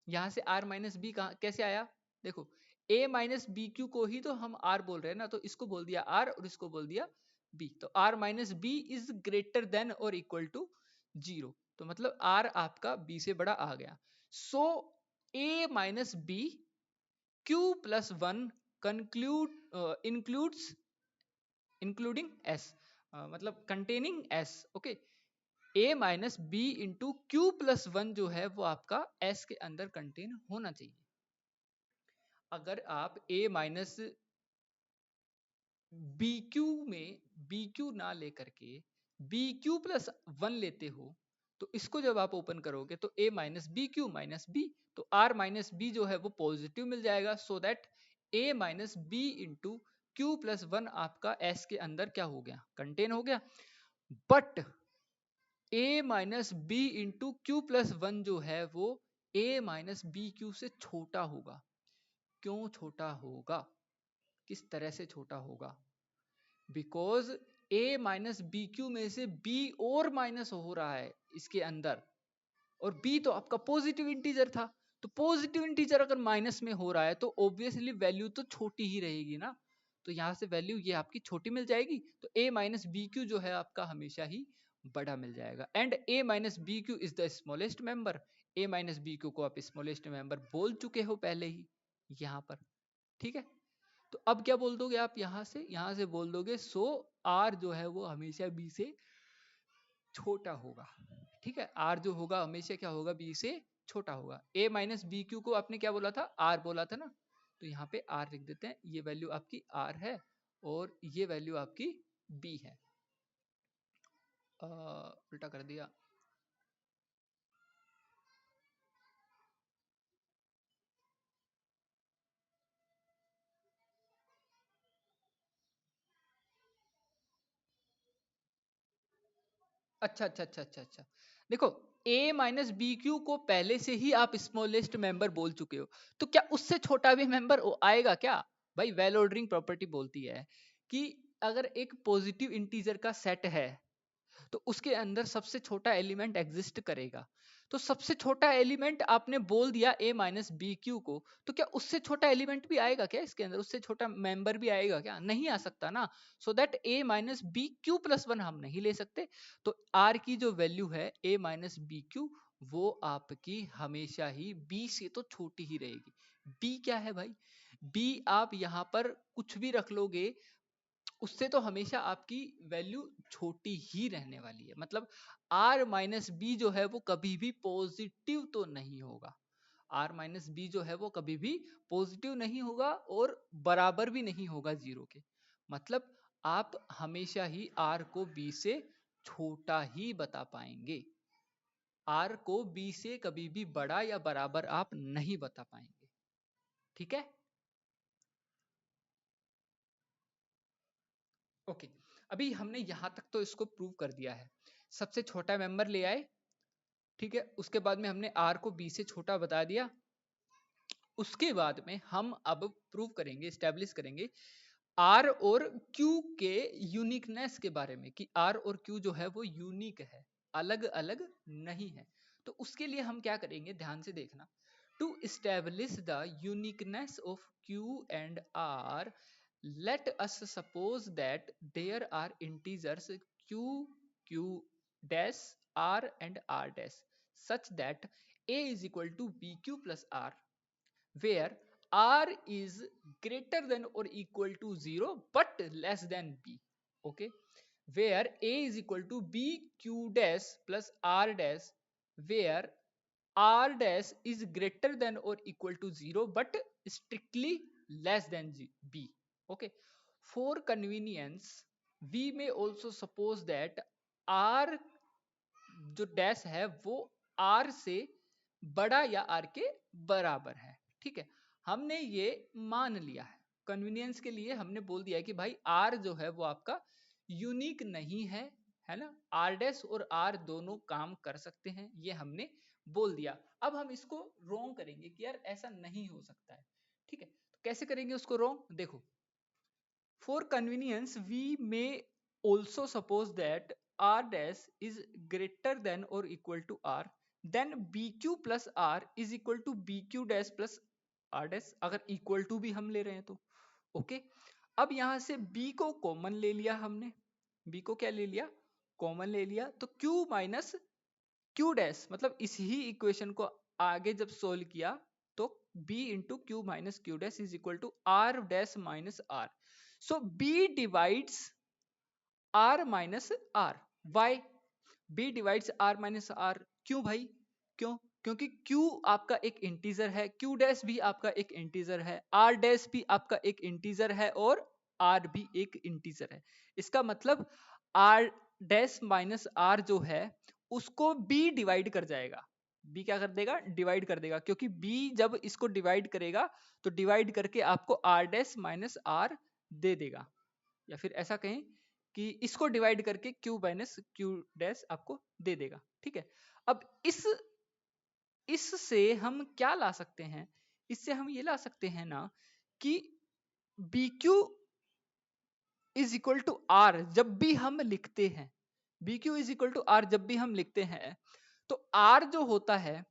यहां से आर माइनस बी कैसे आया? देखो a माइनस बी क्यू को ही तो हम r बोल रहे हैं ना, तो इसको बोल दिया r और इसको बोल दिया b, तो r minus b is greater than और इक्वल टू जीरो, तो मतलब r आपका b से बड़ा आ गया। So a minus B Q plus one conclude includes including s, मतलब containing s। Okay, a minus B into q plus one जो है वो आपका s के अंदर कंटेन होना चाहिए। अगर आप a माइनस बी क्यू में बी क्यू ना लेकर के बी क्यू प्लस वन लेते हो तो इसको जब आप ओपन करोगे तो a minus B q minus b, तो r माइनस बी जो है वो पॉजिटिव मिल जाएगा, so that a minus B into q plus one आपका s के अंदर क्या हो गया? कंटेन हो गया। But a minus B into q plus one जो है वो a माइनस बी क्यू से छोटा होगा। क्यों छोटा होगा? किस तरह से छोटा होगा? Because a minus B q में से b और माइनस हो रहा है इसके अंदर, और b तो आपका पॉजिटिव इंटीजर था, तो पॉजिटिव इंटीजर अगर माइनस में हो रहा है तो ऑब्वियसली वैल्यू तो छोटी ही रहेगी ना, तो यहां से वैल्यू ये आपकी छोटी मिल जाएगी, तो a माइनस बी क्यू जो है आपका हमेशा ही बड़ा मिल जाएगा। And a minus B q is the smallest member. a minus B q को आप स्मॉलेस्ट मेंबर बोल चुके हो पहले ही यहाँ पर, ठीक है। तो अब क्या बोल दोगे आप? यहां से बोल दोगे सो आर जो है वो हमेशा बी से छोटा होगा, ठीक है। आर जो होगा हमेशा क्या होगा? बी से छोटा होगा। ए माइनस बी क्यू को आपने क्या बोला था? आर बोला था ना, तो यहाँ पे r लिख देते हैं, ये वैल्यू आपकी r है और ये वैल्यू आपकी b है। उल्टा कर दिया। अच्छा अच्छा अच्छा अच्छा अच्छा, देखो a माइनस बी क्यू को पहले से ही आप स्मॉलेस्ट मेंबर बोल चुके हो, तो क्या उससे छोटा भी मेंबर आएगा क्या? भाई वेल ऑर्डरिंग प्रॉपर्टी बोलती है कि अगर एक पॉजिटिव इंटीजर का सेट है तो उसके अंदर सबसे छोटा एलिमेंट एग्जिस्ट करेगा। तो सबसे छोटा एलिमेंट आपने बोल दिया a माइनस बी क्यू को, तो क्या उससे छोटा एलिमेंट भी आएगा क्या इसके अंदर? उससे छोटा मेंबर भी आएगा क्या? नहीं आ सकता ना। So that a minus B Q plus one हम नहीं ले सकते। तो r की जो वैल्यू है a माइनस बी क्यू, वो आपकी हमेशा ही b से तो छोटी ही रहेगी। b क्या है भाई? b आप यहां पर कुछ भी रख लोगे, उससे तो हमेशा आपकी वैल्यू छोटी ही रहने वाली है। मतलब r माइनस बी जो है वो कभी भी पॉजिटिव तो नहीं होगा। r माइनस बी जो है वो कभी भी पॉजिटिव नहीं होगा और बराबर भी नहीं होगा जीरो के। मतलब आप हमेशा ही r को b से छोटा ही बता पाएंगे। r को b से कभी भी बड़ा या बराबर आप नहीं बता पाएंगे। ठीक है, ओके। अभी हमने यहां तक तो इसको प्रूव कर दिया है। सबसे छोटा मेंबर ले आए, ठीक है, उसके बाद में हमने r को b से छोटा बता दिया। उसके बाद में हम अब प्रूव करेंगे, स्टैब्लिश करेंगे r और q के यूनिकनेस के बारे में कि r और q जो है वो यूनिक है, अलग अलग नहीं है। तो उसके लिए हम क्या करेंगे, ध्यान से देखना। To establish the uniqueness of q and r, let us suppose that there are integers q, q dash, r and r dash such that a is equal to bq plus r, where r is greater than or equal to 0 but less than b. Okay, where a is equal to bq dash plus r dash, where r dash is greater than or equal to 0 but strictly less than b. Okay, for convenience we may also suppose that r जो dash है वो r से बड़ा या r के बराबर है। ठीक है, हमने ये मान लिया है, कन्वीनियंस के लिए हमने बोल दिया है कि भाई r जो है वो आपका यूनिक नहीं है ना, r डैश और r दोनों काम कर सकते हैं, ये हमने बोल दिया। अब हम इसको रोंग करेंगे कि यार ऐसा नहीं हो सकता है। ठीक है, तो कैसे करेंगे उसको रोंग, देखो। For convenience, we may also suppose that r dash is greater than or equal to r, then bq plus r is equal to bq dash plus r dash, अगर equal to भी हम ले रहे हैं तो। ओके, अब यहां से b को कॉमन ले लिया हमने, b को क्या ले लिया, कॉमन ले लिया। तो q माइनस q डैश, मतलब इस ही इक्वेशन को आगे जब सोल्व किया तो b into q minus q dash is equal to r dash minus r। So b divides r minus r। Why b divides r minus r? क्यों भाई, क्यों? क्योंकि q आपका एक इंटीजर है, q डैश भी आपका एक इंटीजर है, r डैश भी आपका एक इंटीजर है और r भी एक इंटीजर है। इसका मतलब r डैश माइनस r जो है उसको b डिवाइड कर जाएगा। b क्या कर देगा, डिवाइड कर देगा, क्योंकि b जब इसको डिवाइड करेगा तो डिवाइड करके आपको r डैश माइनस r दे देगा। या फिर ऐसा कहें कि इसको डिवाइड करके q माइनस q डैश आपको दे देगा। ठीक है, अब इससे हम क्या ला सकते हैं, इससे हम ये ला सकते हैं ना कि bq is equal to r जब भी हम लिखते हैं, bq is equal to r जब भी हम लिखते हैं तो r जो होता है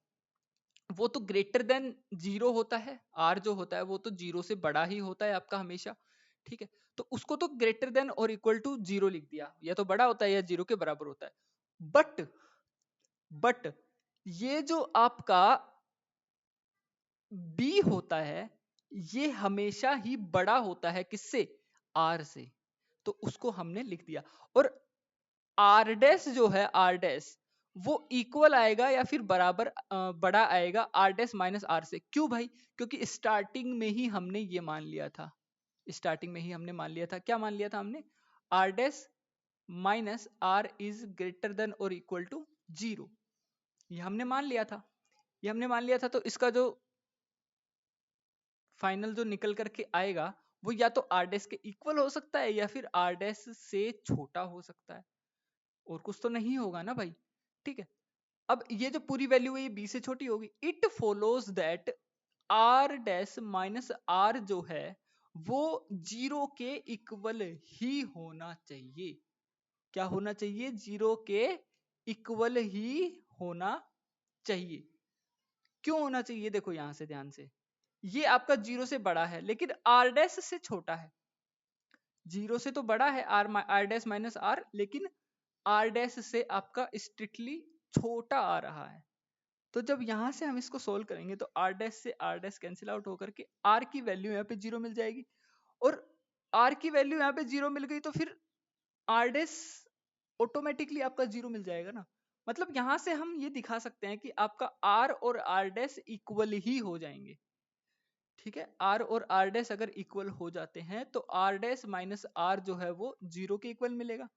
वो तो ग्रेटर देन जीरो होता है, r जो होता है वो तो जीरो से बड़ा ही होता है आपका हमेशा। ठीक है, तो उसको तो ग्रेटर देन और इक्वल टू जीरो लिख दिया, या तो बड़ा होता है या जीरो के बराबर होता है। बट ये जो आपका b होता है ये हमेशा ही बड़ा होता है किससे, r से, तो उसको हमने लिख दिया। और r डैश जो है, r डैश वो इक्वल आएगा या फिर बराबर बड़ा आएगा आर डैश माइनस आर से। क्यों भाई? क्योंकि स्टार्टिंग में ही हमने ये मान लिया था, स्टार्टिंग में ही हमने मान लिया था, क्या मान लिया था हमने? R dash minus r is greater than और इक्वल टू 0, ये हमने मान लिया था, ये हमने मान लिया था। तो इसका जो फाइनल जो निकल करके आएगा वो या तो आर डैश के इक्वल हो सकता है या फिर आर डैश से छोटा हो सकता है, और कुछ तो नहीं होगा ना भाई। ठीक है, अब ये जो पूरी वैल्यू है ये बी से छोटी होगी। It follows that r dash minus r जो है वो 0 के इक्वल ही होना चाहिए। क्या होना चाहिए? 0 के इक्वल ही होना चाहिए। क्यों होना चाहिए? देखो यहां से ध्यान से, ये आपका 0 से बड़ा है लेकिन आर डैश से छोटा है। 0 से तो बड़ा है आर डैश माइनस आर, लेकिन आर डैश से आपका स्ट्रिक्टली छोटा आ रहा है। तो जब यहां से हम इसको सोल्व करेंगे तो आर डैश से आर डैश कैंसिल आउट होकर के आर की वैल्यू यहाँ पे 0 मिल जाएगी, और आर की वैल्यू यहाँ पे 0 मिल गई तो फिर आर डैश ऑटोमेटिकली आपका 0 मिल जाएगा ना। मतलब यहां से हम ये दिखा सकते हैं कि आपका आर और आर डैश इक्वल ही हो जाएंगे। ठीक है, आर और आर डैश अगर इक्वल हो जाते हैं तो आर डैश माइनस आर जो है वो 0 के इक्वल मिलेगा।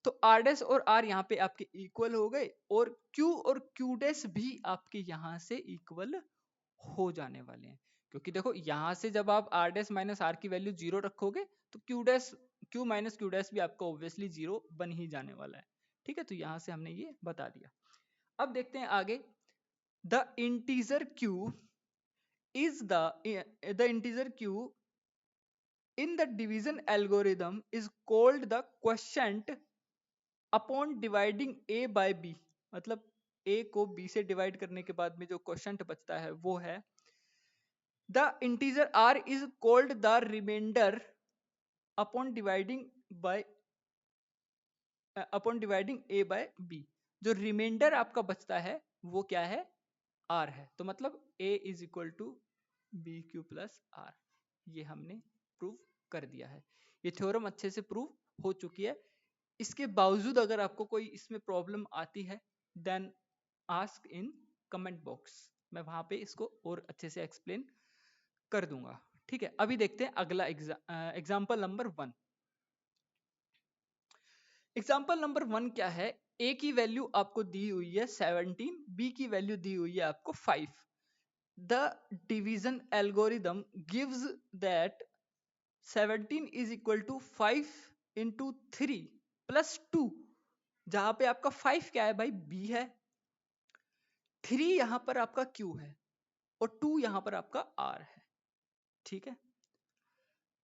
तो आर डैश और आर यहाँ पे आपके इक्वल हो गए, और क्यू डैश भी आपके यहाँ से इक्वल हो जाने वाले हैं। क्योंकि देखो यहाँ से जब आप आर डैश माइनस आर की वैल्यू 0 रखोगे तो क्यू माइनस क्यू डैश भी आपका ऑब्वियसली 0 बन ही जाने वाला है। ठीक है, तो यहाँ से हमने ये बता दिया। अब देखते हैं आगे। The integer Q is the integer q in the division algorithm is called the quotient upon dividing a by b। मतलब a को b से डिवाइड करने के बाद में जो क्वोशंट बचता है वो है the integer r is called the remainder upon dividing a by b। जो रिमाइंडर आपका बचता है वो क्या है? r है। तो मतलब a is equal to be Q plus r, ये हमने प्रूव कर दिया है। ये थ्योरम अच्छे से प्रूव हो चुकी है। इसके बावजूद अगर आपको कोई इसमें प्रॉब्लम आती है then ask in comment box, मैं वहां पे इसको और अच्छे से एक्सप्लेन कर दूंगा। ठीक है, अभी देखते हैं अगला एग्जाम्पल नंबर 1। एग्जाम्पल नंबर 1 क्या है? ए की वैल्यू आपको दी हुई है 17, बी की वैल्यू दी हुई है आपको 5। The division algorithm gives that 17 is equal to 5 into 3 plus 2, जहां पे आपका 5 क्या है भाई? b है, 3 यहां पर आपका q है, और 2 यहां पर आपका r है। ठीक है,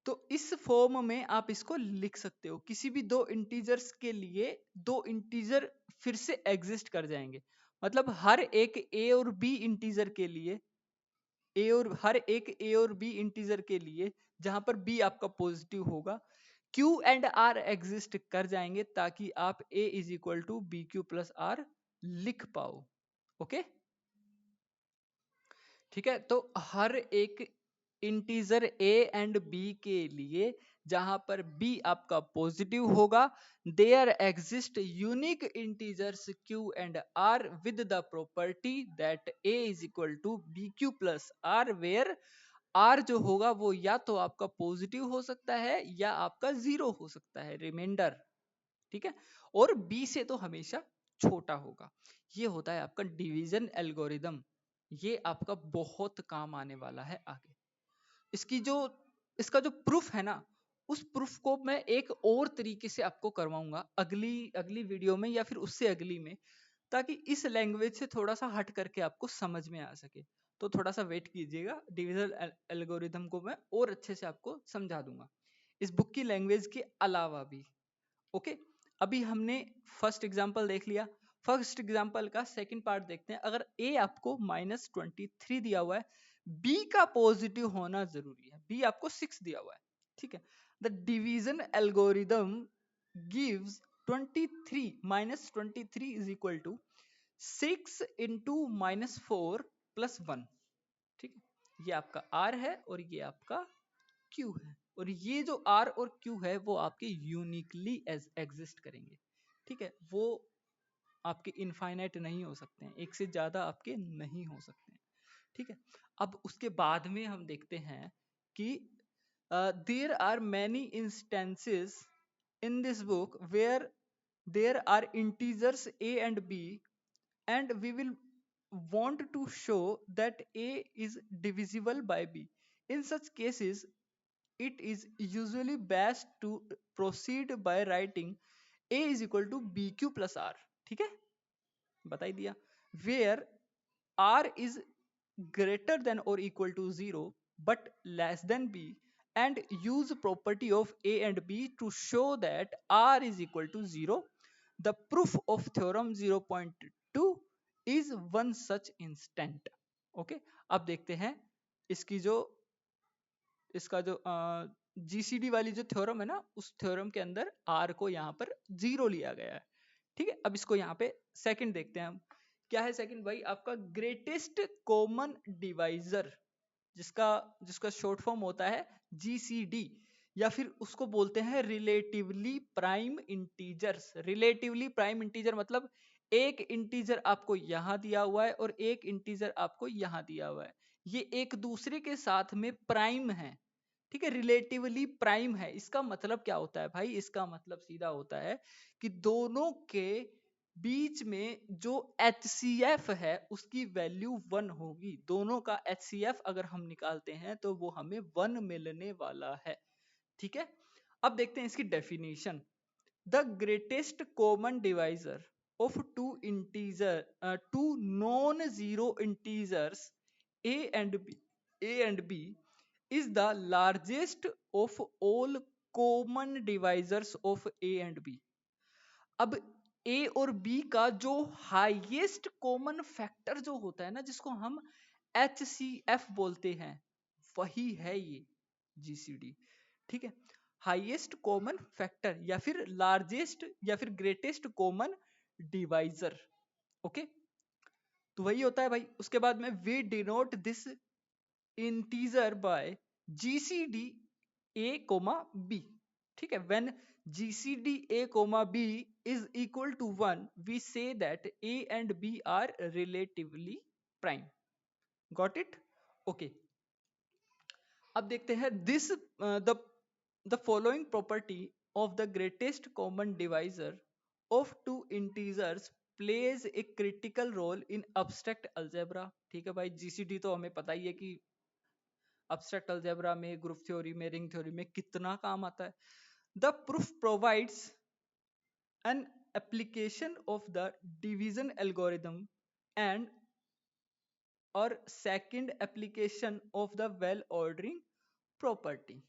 तो इस फॉर्म में आप इसको लिख सकते हो। किसी भी दो इंटीजर्स के लिए दो इंटीजर फिर से एग्जिस्ट कर जाएंगे। मतलब हर एक a और b इंटीजर के लिए हर एक ए और बी इंटीजर के लिए जहां पर बी आपका पॉजिटिव होगा, क्यू एंड आर एग्जिस्ट कर जाएंगे ताकि आप A is equal to be Q plus R लिख पाओ। ओके, ठीक है। तो हर एक इंटीजर ए एंड बी के लिए जहां पर बी आपका पॉजिटिव होगा, there exist unique integers Q and are with the property that a is equal to be Q plus r, where r जो होगा वो या तो आपका पॉजिटिव हो सकता है या आपका 0 हो सकता है, रिमाइंडर। ठीक है, और बी से तो हमेशा छोटा होगा। ये होता है आपका डिवीजन एल्गोरिदम। ये आपका बहुत काम आने वाला है आगे। इसकी जो इसका जो प्रूफ है ना, उस प्रूफ को मैं एक और तरीके से आपको करवाऊंगा अगली अगली वीडियो में या फिर उससे अगली में, ताकि इस लैंग्वेज से थोड़ा सा हट करके आपको समझ में आ सके। तो थोड़ा सा वेट कीजिएगा, डिविजन एल्गोरिदम को मैं और अच्छे से आपको समझा दूंगा इस बुक की लैंग्वेज के अलावा भी। ओके, अभी हमने फर्स्ट एग्जांपल देख लिया। फर्स्ट एग्जांपल का सेकंड पार्ट देखते हैं। अगर ए आपको -23 दिया हुआ है, बी का पॉजिटिव होना जरूरी है, बी आपको 6 दिया हुआ है। ठीक है, the division algorithm gives 23 is equal to 6 into -4 plus 1। ठीक है, ये आपका आर है और ये आपका क्यू है, और ये जो आर और क्यू है वो आपके यूनिकली एग्जिस्ट करेंगे। ठीक है, वो आपके इनफाइनाइट नहीं हो सकते हैं, एक से ज्यादा आपके नहीं हो सकते हैं। ठीक है, अब उसके बाद में हम देखते हैं कि there are many instances in this book where there are integers a and b, and we will want to show that a is divisible by b. In such cases, it is usually best to proceed by writing a is equal to bq plus r. ठीक है, बता ही दिया। Where r is greater than or equal to 0 but less than b, and use property of a and b to show that r is equal to 0. The proof of theorem 0.2 is one such instant. Okay, अब देखते हैं इसकी जो इसका जो GCD वाली जो theorem है ना, उस थ्योरम के अंदर आर को यहाँ पर 0 लिया गया है। ठीक है, अब इसको यहाँ पे सेकंड देखते हैं हम। क्या है सेकंड भाई? आपका ग्रेटेस्ट कॉमन डिवाइजर, जिसका जिसका शॉर्ट फॉर्म होता है जीसीडी, या फिर उसको बोलते हैं relatively prime integers. Relatively prime integer मतलब एक इंटीजर आपको यहां दिया हुआ है और एक इंटीजर आपको यहां दिया हुआ है, ये एक दूसरे के साथ में प्राइम है। ठीक है, रिलेटिवली प्राइम है। इसका मतलब क्या होता है भाई? इसका मतलब सीधा होता है कि दोनों के बीच में जो HCF है उसकी वैल्यू 1 होगी। दोनों का HCF अगर हम निकालते हैं तो वो हमें 1 मिलने वाला है। ठीक है, अब देखते हैं इसकी definition. The greatest common divisor of two non zero integers a and b is the largest of all common divisors of a and b. अब a और b का जो हाईएस्ट कॉमन फैक्टर जो होता है ना, जिसको हम HCF बोलते हैं, वही है ये GCD। ठीक है, हाईएस्ट कॉमन फैक्टर या फिर लार्जेस्ट या फिर ग्रेटेस्ट कॉमन डिवाइजर। ओके, तो वही होता है भाई। उसके बाद में we denote this integer by GCD a, b। ठीक है, when GCD a, b is equal to 1, we say that a and b are relatively prime. Got it? Okay. अब देखते हैं this the following property of the greatest common divisor of two integers plays a critical role in abstract algebra. ठीक है भाई, GCD तो हमें पता ही है कि abstract algebra में, ग्रुप थ्योरी में, रिंग थ्योरी में कितना काम आता है। The proof provides an application of the division algorithm and or second application of the well ordering property।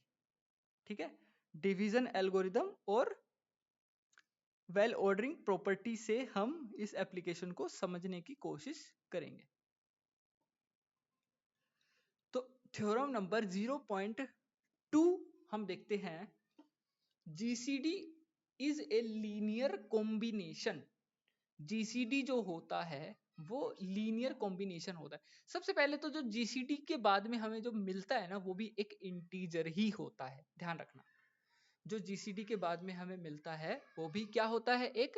ठीक है, डिवीजन एल्गोरिदम और वेल ऑर्डरिंग प्रॉपर्टी से हम इस एप्लीकेशन को समझने की कोशिश करेंगे। तो थ्योरम नंबर 0.2 हम देखते हैं। GCD is a linear combination. GCD जो होता है वो लीनियर कॉम्बिनेशन होता है। सबसे पहले तो जो जीसीडी के बाद में हमें जो मिलता है ना, वो भी एक इंटीजर ही होता है, ध्यान रखना। जो जीसीडी के बाद में हमें मिलता है वो भी क्या होता है? एक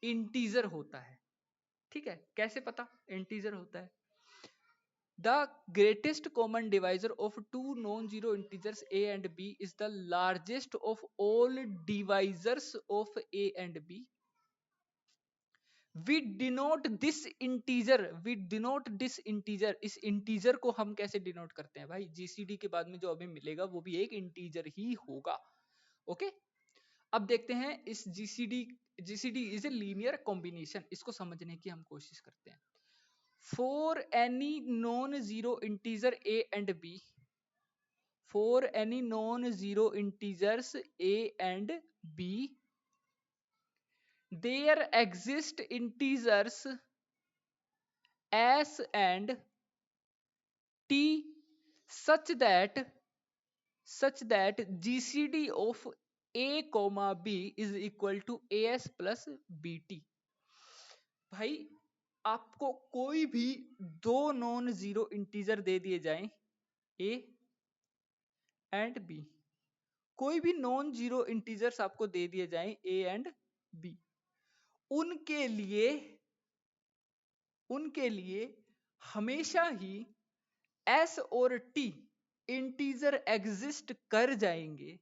इंटीजर होता है। ठीक है, कैसे पता इंटीजर होता है? The greatest common divisor of two non zero integers a and b is the largest of all divisors of a and b. We denote this integer, इस इंटीजर को हम कैसे डिनोट करते हैं भाई? जीसीडी के बाद में जो हमें मिलेगा वो भी एक इंटीजर ही होगा। ओके, अब देखते हैं इस GCD is a linear combination, इसको समझने की हम कोशिश करते हैं। For any non zero integer a and b, for any non zero integers a and b, there exist integers s and t such that GCD of a comma b is equal to as plus bt। भाई, आपको कोई भी दो non zero integer दे दिए जाएं a and b, कोई भी non zero integers आपको दे दिए जाएं a एंड b, उनके लिए उनके लिए हमेशा ही एस और टी इंटीजर एग्जिस्ट कर जाएंगे,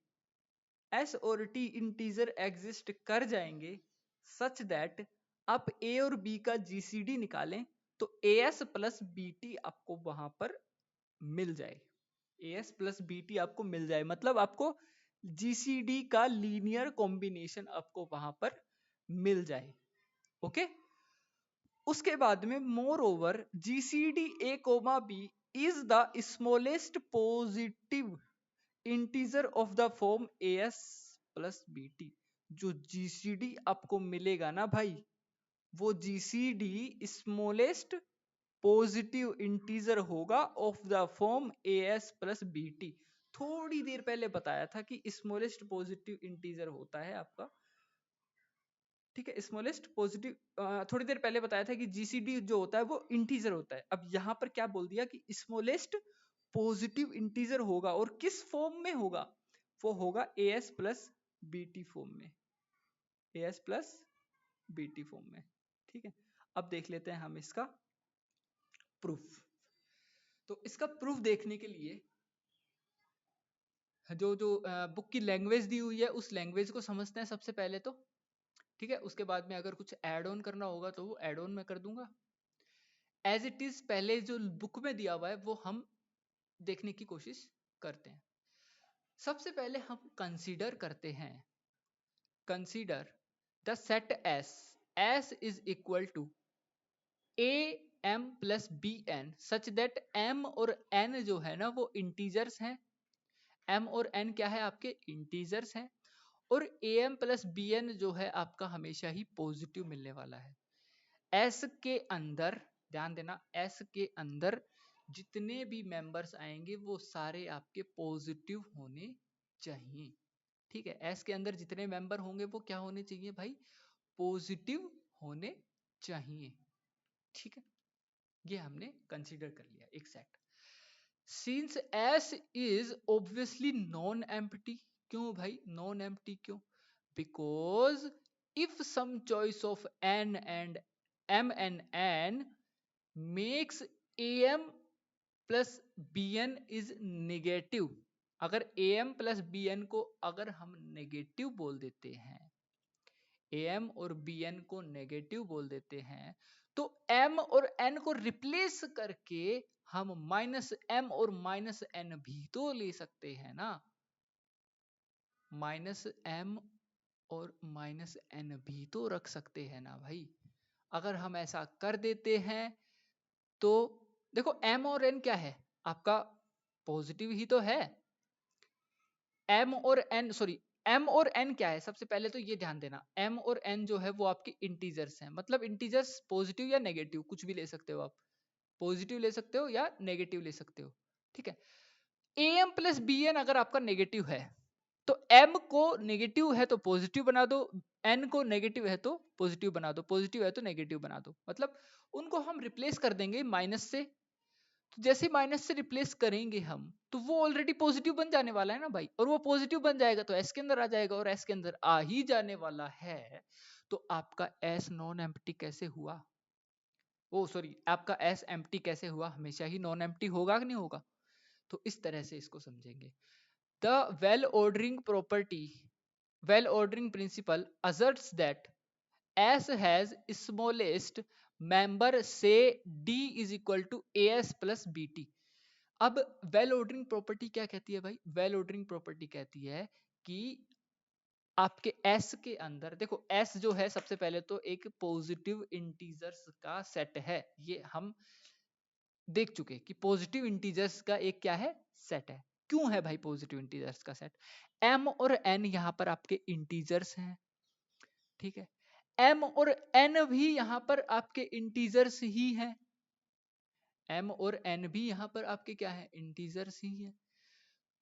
एस और टी इंटीजर एग्जिस्ट कर जाएंगे सच दैट आप ए और बी का जीसीडी निकालें तो a S plus B t आपको वहां पर मिल जाए, a S plus B t आपको मिल जाए, मतलब आपको जीसीडी का लीनियर कॉम्बिनेशन आपको वहां पर मिल जाए। ओके, उसके बाद में moreover GCD a comma B is the smallest positive integer of the form a S plus B t. जो जीसीडी आपको मिलेगा ना भाई, वो जीसीडी स्मॉलेस्ट पॉजिटिव इंटीजर होगा of the form a S plus B t. थोड़ी देर पहले बताया था कि स्मॉलेस्ट पॉजिटिव इंटीजर होता है आपका, ठीक है, स्मॉलेस्ट पॉजिटिव थोड़ी देर पहले बताया था कि जीसीडी जो होता है वो इंटीजर होता है। अब यहां पर क्या बोल दिया कि स्मॉलेस्ट पॉजिटिव इंटीजर होगा, और किस फॉर्म में होगा, वो होगा A S plus B T form में, A S plus B T form में। ठीक है, अब देख लेते हैं हम इसका प्रूफ। तो इसका प्रूफ देखने के लिए जो जो बुक की लैंग्वेज दी हुई है उस लैंग्वेज को समझते हैं सबसे पहले तो, ठीक है। उसके बाद में अगर कुछ ऐड ऑन करना होगा तो वो ऐड ऑन मैं कर दूंगा। एज इट इज पहले जो बुक में दिया हुआ है वो हम देखने की कोशिश करते हैं। सबसे पहले हम कंसीडर करते हैं, consider the set S, S is equal to a M plus B n such that m और एन जो है ना वो इंटीजर्स हैं, एम और एन क्या है आपके इंटीजर्स हैं, और a M plus B n जो है आपका हमेशा ही पॉजिटिव मिलने वाला है। एस के अंदर ध्यान देना, एस के अंदर जितने भी मेंबर्स आएंगे वो सारे आपके पॉजिटिव होने चाहिए। ठीक है, एस के अंदर जितने मेंबर होंगे वो क्या होने चाहिए भाई, पॉजिटिव होने चाहिए। ठीक है, ये हमने कंसीडर कर लिया एक set. Since S is obviously non empty, क्यों भाई नॉन एम्प्टी क्यों, because if some choice of N and M N N makes A M plus B N is negative, अगर A M plus B N को अगर हम negative बोल देते हैं, ए एम और बी एन को नेगेटिव बोल देते हैं, तो एम और एन को रिप्लेस करके हम माइनस एम और माइनस एन भी तो ले सकते हैं ना, माइनस एम और माइनस एन भी तो रख सकते हैं ना भाई। अगर हम ऐसा कर देते हैं तो देखो एम और एन क्या है आपका, पॉजिटिव ही तो है। एम और एन सॉरी, एम और एन क्या है, सबसे पहले तो ये ध्यान देना, एम और एन जो है वो आपके इंटीजर्स हैं, मतलब इंटीजर्स पॉजिटिव या नेगेटिव कुछ भी ले सकते हो आप, पॉजिटिव ले सकते हो या नेगेटिव ले सकते हो। ठीक है, a M plus B n अगर आपका नेगेटिव है तो एम को नेगेटिव है तो पॉजिटिव बना दो, एन को नेगेटिव है तो पॉजिटिव बना दो, पॉजिटिव है तो नेगेटिव बना दो, मतलब उनको हम रिप्लेस कर देंगे माइनस से। तो जैसे माइनस से रिप्लेस करेंगे हम तो वो ऑलरेडी पॉजिटिव बन जाने वाला है ना भाई, और वो पॉजिटिव बन जाएगा तो एस के अंदर आ जाएगा, और एस के अंदर आ ही जाने वाला है तो आपका एस नॉन एम्प्टी कैसे हुआ, ओ सॉरी आपका एस एम्प्टी कैसे हुआ, हमेशा ही नॉन एम्प्टी होगा कि नहीं होगा। तो इस तरह से इसको समझेंगे। The well ordering property, well ordering principle asserts that S has smallest member say D is equal to AS plus BT। अब वेल ऑर्डरिंग प्रॉपर्टी क्या कहती है भाई, वेल ऑर्डरिंग प्रॉपर्टी कहती है कि आपके S के अंदर देखो, S जो है सबसे पहले तो एक पॉजिटिव इंटीजर्स का सेट है, ये हम देख चुके कि पॉजिटिव इंटीजर्स का एक क्या है सेट है। क्यों है भाई पॉजिटिव इंटीजर्स का सेट, M और N यहां पर आपके इंटीजर्स हैं, ठीक है, M और N भी यहां पर आपके इंटीजर्स ही हैं, M और N भी यहां पर आपके क्या है इंटीजर्स ही है।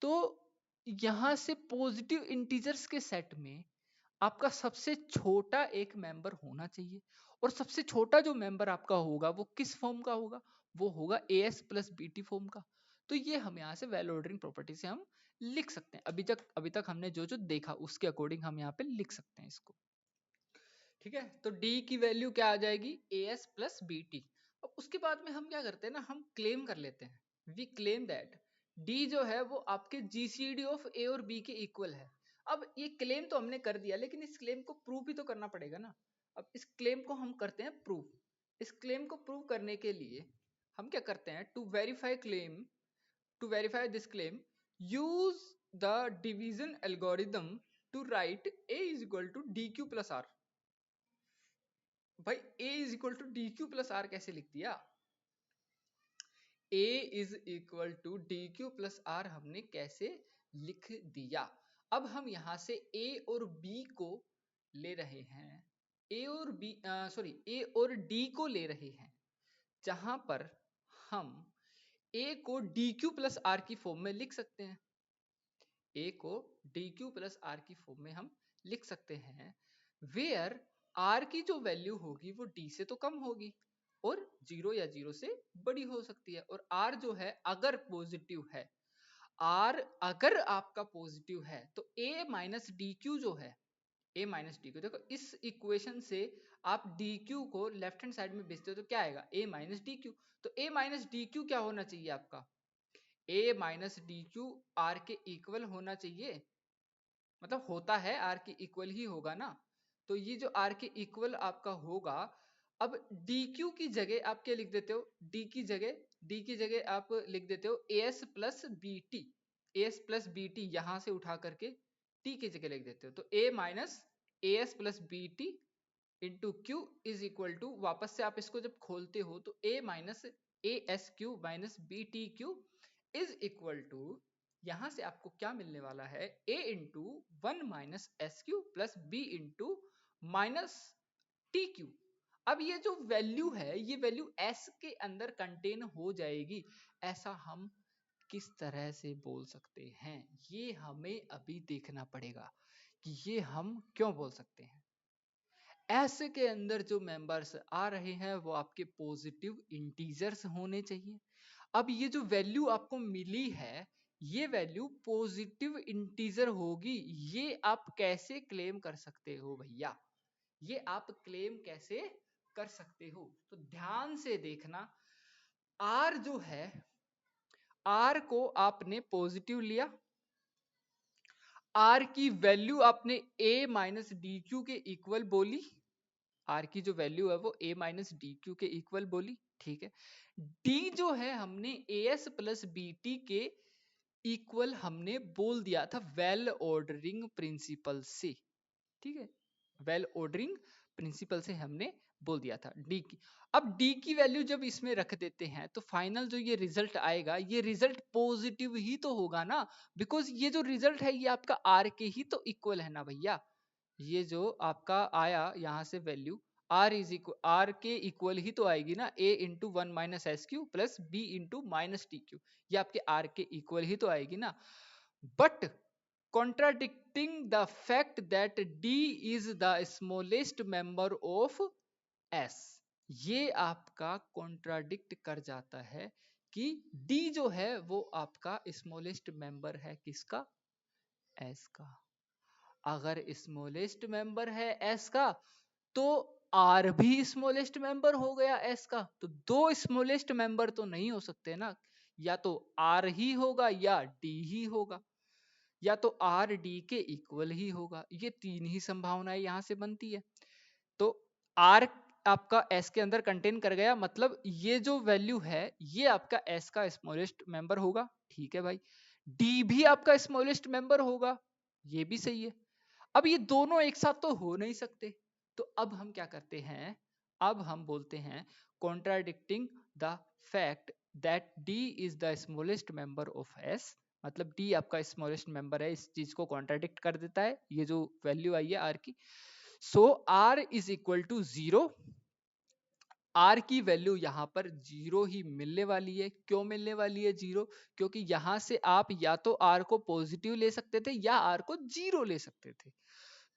तो यहां से पॉजिटिव इंटीजर्स के सेट में आपका सबसे छोटा एक मेंबर होना चाहिए, और सबसे छोटा जो मेंबर आपका होगा वो किस फॉर्म का होगा, वो होगा A S plus B T form का। तो ये हम यहाँ से वेल ऑर्डरिंग प्रॉपर्टी से हम लिख सकते हैं, अभी तक हमने जो जो देखा उसके अकॉर्डिंग हम यहाँ पे लिख सकते हैं इसको। ठीक है, तो डी की वैल्यू क्या आ जाएगी, a S plus B t, उसके बाद में हम क्या करते हैं ना, हम क्लेम कर लेते हैं, वी क्लेम दैट डी जो है वो आपके जीसीडी ऑफ ए और बी के इक्वल है। अब ये क्लेम तो हमने कर दिया, लेकिन इस क्लेम को प्रूव भी तो करना पड़ेगा ना। अब इस क्लेम को हम करते हैं प्रूव। इस क्लेम को प्रूव करने के लिए हम क्या करते हैं, to verify claim, to verify this claim, use the division algorithm to write a is equal to dq plus r। भाई a is equal to dq plus r कैसे लिख दिया? a is equal to dq plus r हमने कैसे लिख दिया? अब हम यहां से a और b को ले रहे हैं, a और b सॉरी a और d को ले रहे हैं, जहां पर हम a को dq plus r की फॉर्म में लिख सकते हैं। a को dq प्लस r की फॉर्म में हम लिख सकते हैं, वेयर r की जो वैल्यू होगी वो d से तो कम होगी और 0 या 0 से बड़ी हो सकती है। और r जो है अगर पॉजिटिव है, r अगर आपका पॉजिटिव है तो a माइनस डी क्यू जो है, a माइनस डी क्यू, देखो इस इक्वेशन से आप dq को लेफ्ट हैंड साइड में भेजते हो तो क्या आएगा, a माइनस डी क्यू। तो a माइनस डी क्यू क्या होना चाहिए आपका, a minus D Q R के इक्वल होना चाहिए, मतलब होता है आर के इक्वल ही होगा ना। तो ये जो आर के इक्वल आपका होगा, अब dq की जगह आप क्या लिख देते हो, d की जगह आप लिख देते हो as plus B t, as plus B t यहां से उठा करके t की जगह लिख देते हो, तो a minus as plus B t into q is equal to, वापस से आप इसको जब खोलते हो तो a minus a s q minus b t q is equal to, यहां से आपको क्या मिलने वाला है, a into one minus s q plus b into minus t q. अब ये जो वैल्यू है ये वैल्यू s के अंदर कंटेन हो जाएगी, ऐसा हम किस तरह से बोल सकते हैं, ये हमें अभी देखना पड़ेगा कि ये हम क्यों बोल सकते हैं। ऐसे के अंदर जो मेंबर्स आ रहे हैं वो आपके पॉजिटिव इंटीजर्स होने चाहिए। अब ये जो वैल्यू आपको मिली है ये वैल्यू पॉजिटिव इंटीजर होगी, ये आप कैसे क्लेम कर सकते हो भैया, ये आप क्लेम कैसे कर सकते हो? तो ध्यान से देखना, r जो है, r को आपने पॉजिटिव लिया, r की वैल्यू आपने a माइनस डी क्यू के इक्वल बोली, r की जो वैल्यू है वो a माइनस डी क्यू के इक्वल बोली, ठीक है। d जो है हमने as प्लस बी टी के इक्वल हमने बोल दिया था वेल ऑर्डरिंग प्रिंसिपल से, ठीक है, वेल ऑर्डरिंग प्रिंसिपल से हमने बोल दिया था डी की। अब डी की वैल्यू जब इसमें रख देते हैं तो फाइनल जो ये रिजल्ट आएगा ये रिजल्ट पॉजिटिव ही तो होगा ना, बिकॉज ये जो रिजल्ट है ये आपका आर के ही तो इक्वल है ना भैया। ये जो आपका आया यहाँ से value r is equal, r के इक्वल ही तो आएगी ना, a into one minus s q plus b into minus t q, ये आपके आर के इक्वल ही तो आएगी ना। But contradicting the fact that D is the smallest member of S, ये आपका कॉन्ट्राडिक्ट कर जाता है कि D जो है वो आपका स्मॉलेस्ट मेंबर है किसका, S का। अगर स्मॉलेस्ट मेंबर है S का तो R भी स्मॉलेस्ट मेंबर हो गया S का, तो दो स्मॉलेस्ट मेंबर तो नहीं हो सकते ना, या तो R ही होगा या D ही होगा, या तो आर डी के इक्वल ही होगा, ये तीन ही संभावनाएं यहां से बनती है। तो आर आपका एस के अंदर कंटेन कर गया, मतलब ये जो वैल्यू है ये आपका एस का स्मॉलेस्ट मेंबर होगा, ठीक है भाई। डी भी आपका स्मॉलेस्ट मेंबर होगा, ये भी सही है। अब ये दोनों एक साथ तो हो नहीं सकते, तो अब हम क्या करते हैं, अब हम बोलते हैं contradicting the fact that D is the smallest member of S, मतलब डी आपका स्मॉलेस्ट मेंबर है, इस चीज को कॉन्ट्राडिक्ट कर देता है ये जो वैल्यू आई है आर की। So R is equal to zero, R की वैल्यू यहां पर जीरो ही मिलने वाली है। क्यों मिलने वाली है जीरो, क्योंकि यहां से आप या तो आर को पॉजिटिव ले सकते थे या आर को जीरो ले सकते थे।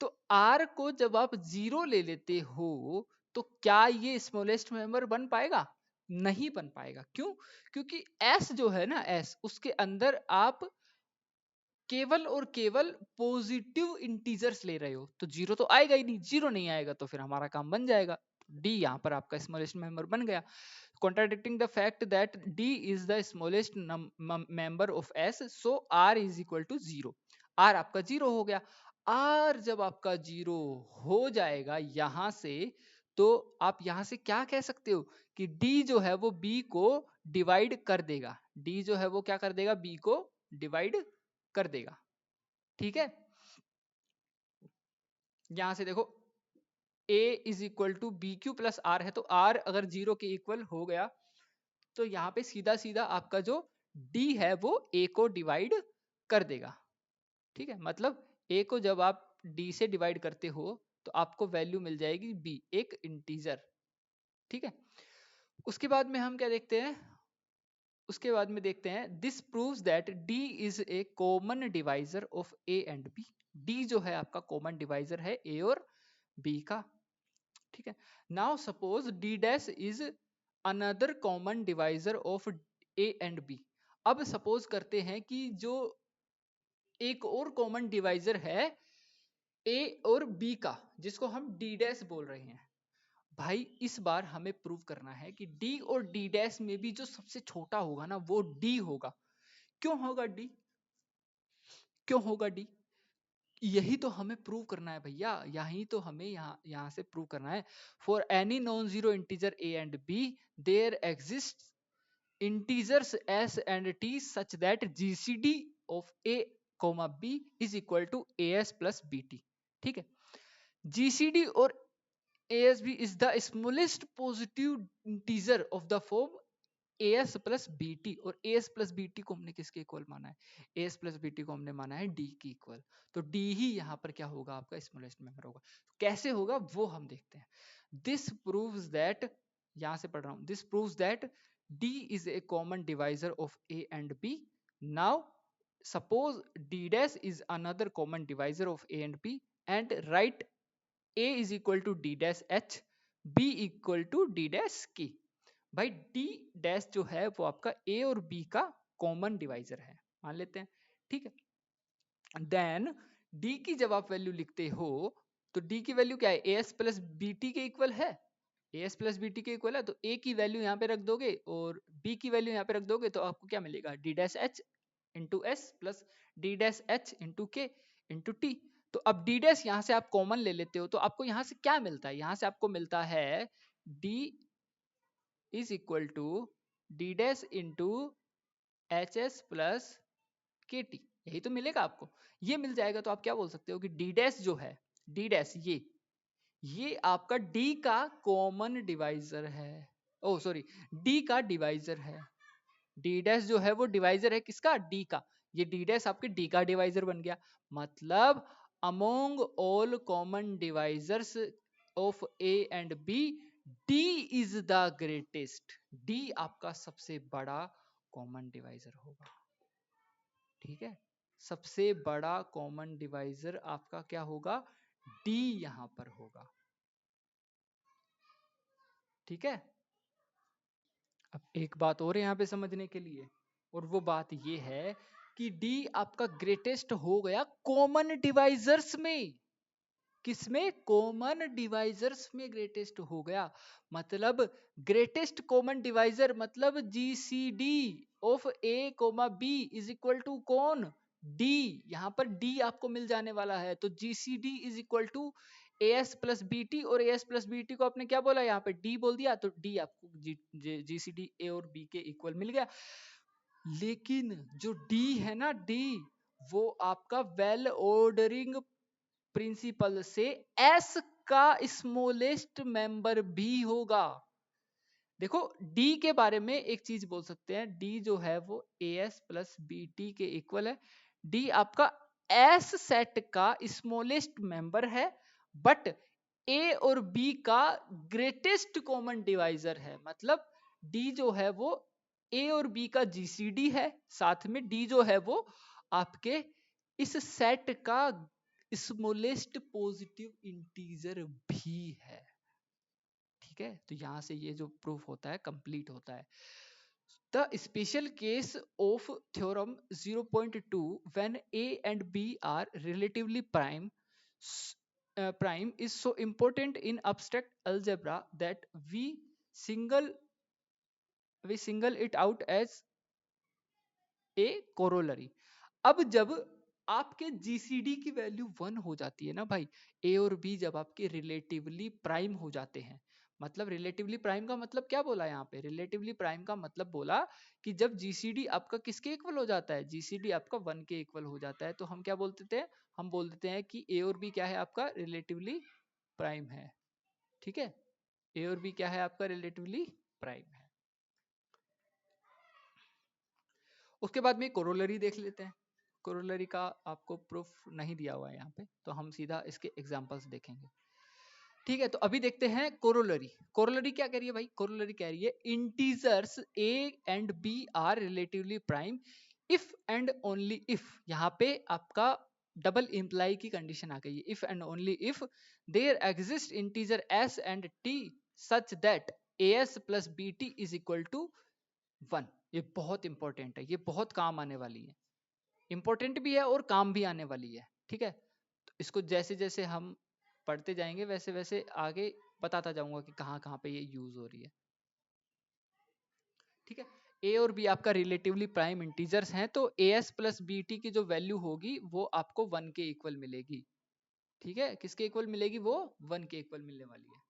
तो आर को जब आप जीरो ले लेते हो तो क्या ये स्मॉलेस्ट मेंबर बन पाएगा, नहीं बन पाएगा। क्यों, क्योंकि एस जो है ना, एस उसके अंदर आप केवल और केवल पॉजिटिव इंटीजर्स ले रहे हो, तो जीरो तो आएगा ही नहीं, जीरो नहीं आएगा तो फिर हमारा काम बन जाएगा, डी यहाँ पर आपका स्मॉलेस्ट मेंबर बन गया, contradicting the fact that d is the smallest member of s, so r is equal to 0। r आपका 0 हो गया। r जब आपका 0 हो जाएगा यहां से, तो आप यहां से क्या कह सकते हो कि d जो है वो b को डिवाइड कर देगा, d जो है वो क्या कर देगा, b को डिवाइड कर देगा। ठीक है, यहां से देखो a is equal to be Q plus r है, तो r अगर 0 के इक्वल हो गया तो यहाँ पे सीधा सीधा आपका जो d है वो a को डिवाइड कर देगा। ठीक है, मतलब a को जब आप d से डिवाइड करते हो तो आपको वैल्यू मिल जाएगी b, एक इंटीजर। ठीक है, उसके बाद में हम क्या देखते हैं, उसके बाद में देखते हैं this proves that d is a common divisor of a and b। d जो है आपका कॉमन डिवाइजर है a और b का। ठीक है, now suppose d dash is another common divisor of a and b। अब सपोज करते हैं कि जो एक और कॉमन डिवाइजर है a और b का, जिसको हम d डैश बोल रहे हैं। भाई इस बार हमें प्रूव करना है कि d और d डैश में भी जो सबसे छोटा होगा ना वो d होगा। क्यों होगा d, क्यों होगा d, यही तो हमें प्रूव करना है भैया, यही तो हमें यहाँ से प्रूव करना है। For any non zero integer a and b there exist integers s and t such that gcd of a comma b is equal to as plus bt। ठीक है, gcd और asb is the smallest positive integer of the form as plus bt, और as plus bt को हमने किसके equal माना है, as plus bt को हमने माना है d की इक्वल। तो d ही यहाँ पर क्या होगा, आपका स्मॉलेस्ट मेंबर होगा। कैसे होगा वो हम देखते हैं। दिस प्रूव्स दैट, यहां से पढ़ रहा हूं, this proves that d is a common divisor of a and b। now suppose d dash is another common divisor of a and b and write a is equal to d dash h, b equal to d dash k। भाई d dash जो है वो आपका a और b का common divisor है, मान लेते हैं। ठीक है, देन d की जब आप वैल्यू लिखते हो तो d की वैल्यू क्या है, as प्लस bt के इक्वल है, as प्लस bt के इक्वल है, तो a की वैल्यू यहाँ पे रख दोगे और b की वैल्यू यहाँ पे रख दोगे तो आपको क्या मिलेगा, d dash h into S plus D dash H into के इंटू टी। तो अब डी डैश यहाँ से आप कॉमन ले लेते हो तो आपको यहाँ से क्या मिलता है, यहाँ से आपको मिलता है d is equal to d dash into h s plus k t, यही तो मिलेगा आपको। ये मिल जाएगा तो आप क्या बोल सकते हो कि डी डैश जो है, डी डैश ये आपका d का कॉमन डिवाइजर है, ओ सॉरी d का डिवाइजर है। d डैश जो है वो डिवाइजर है किसका, d का, ये d डैश आपके d का डिवाइजर बन गया। मतलब among all common divisors of a and b d is the greatest, d आपका सबसे बड़ा कॉमन डिवाइजर होगा। ठीक है, सबसे बड़ा कॉमन डिवाइजर आपका क्या होगा, d यहां पर होगा। ठीक है, अब एक बात और यहाँ पे समझने के लिए, और वो बात ये है कि d आपका ग्रेटेस्ट हो गया कॉमन डिवाइजर्स में, किसमें, कॉमन डिवाइजर्स में ग्रेटेस्ट हो गया। मतलब ग्रेटेस्ट कॉमन डिवाइजर मतलब GCD of A comma B is equal to कौन, डी। यहाँ पर डी आपको मिल जाने वाला है, तो GCD is equal to A S plus B T, और A S plus B T को आपने क्या बोला, यहाँ पे डी बोल दिया, तो डी आपको जीसीडी ए और बी के इक्वल मिल गया। लेकिन जो डी है ना, डी वो आपका वेल ऑर्डरिंग प्रिंसिपल से एस का स्मॉलेस्ट मेंबर भी होगा। देखो डी के बारे में एक चीज बोल सकते हैं, डी जो है वो a S plus B t के इक्वल है। डी आपका एस सेट का स्मॉलेस्ट मेंबर है, बट ए और बी का ग्रेटेस्ट कॉमन डिवाइजर है। मतलब डी जो है वो ए और बी का जीसीडी है, साथ में डी जो है वो आपके इस सेट का स्मॉलेस्ट पॉजिटिव इंटीजर भी है। ठीक है, तो यहां से ये जो प्रूफ होता है कंप्लीट होता है। The special case of theorem 0.2 when a and b are relatively prime, prime is so important in abstract algebra that single we single it out as A corollary. अब जब आपके जीसीडी की value 1 हो जाती है ना भाई, ए और बी जब आपके रिलेटिवली प्राइम हो जाते हैं, मतलब रिलेटिवली प्राइम का मतलब क्या बोला यहाँ पे, रिलेटिवली प्राइम का मतलब बोला कि जब जीसीडी आपका किसके इक्वल हो जाता है, जीसीडी आपका 1 के इक्वल हो जाता है, तो हम क्या बोलते थे, हम बोल देते हैं कि ए और बी क्या है आपका रिलेटिवली प्राइम है। ठीक है, ए और बी क्या है आपका रिलेटिवली प्राइम है। उसके बाद में कोरोलरी देख लेते हैं। कोरोलरी का आपको प्रूफ नहीं दिया हुआ है यहाँ पे, तो हम सीधा इसके एग्जांपल्स देखेंगे। ठीक है, तो अभी देखते हैं कोरोलरी। कोरोलरी क्या कह रही है भाई, कोरोलरी कह रही है integers a and b are relatively prime if and only if, यहाँ पे आपका डबल इंप्लाई की कंडीशन आ गई है, if and only if there exist integer s and t such that a S plus B t is equal to 1। ये बहुत important है, ये बहुत काम आने वाली है, इंपॉर्टेंट भी है और काम भी आने वाली है। ठीक है, तो इसको जैसे जैसे हम पढ़ते जाएंगे वैसे वैसे आगे बताता जाऊंगा कि कहाँ कहाँ पे ये यूज हो रही है। ठीक है, ए और बी आपका रिलेटिवली प्राइम इंटीजर्स हैं, तो a S plus B t की जो वैल्यू होगी वो आपको 1 के इक्वल मिलेगी। ठीक है, किसके इक्वल मिलेगी, वो 1 के इक्वल मिलने वाली है।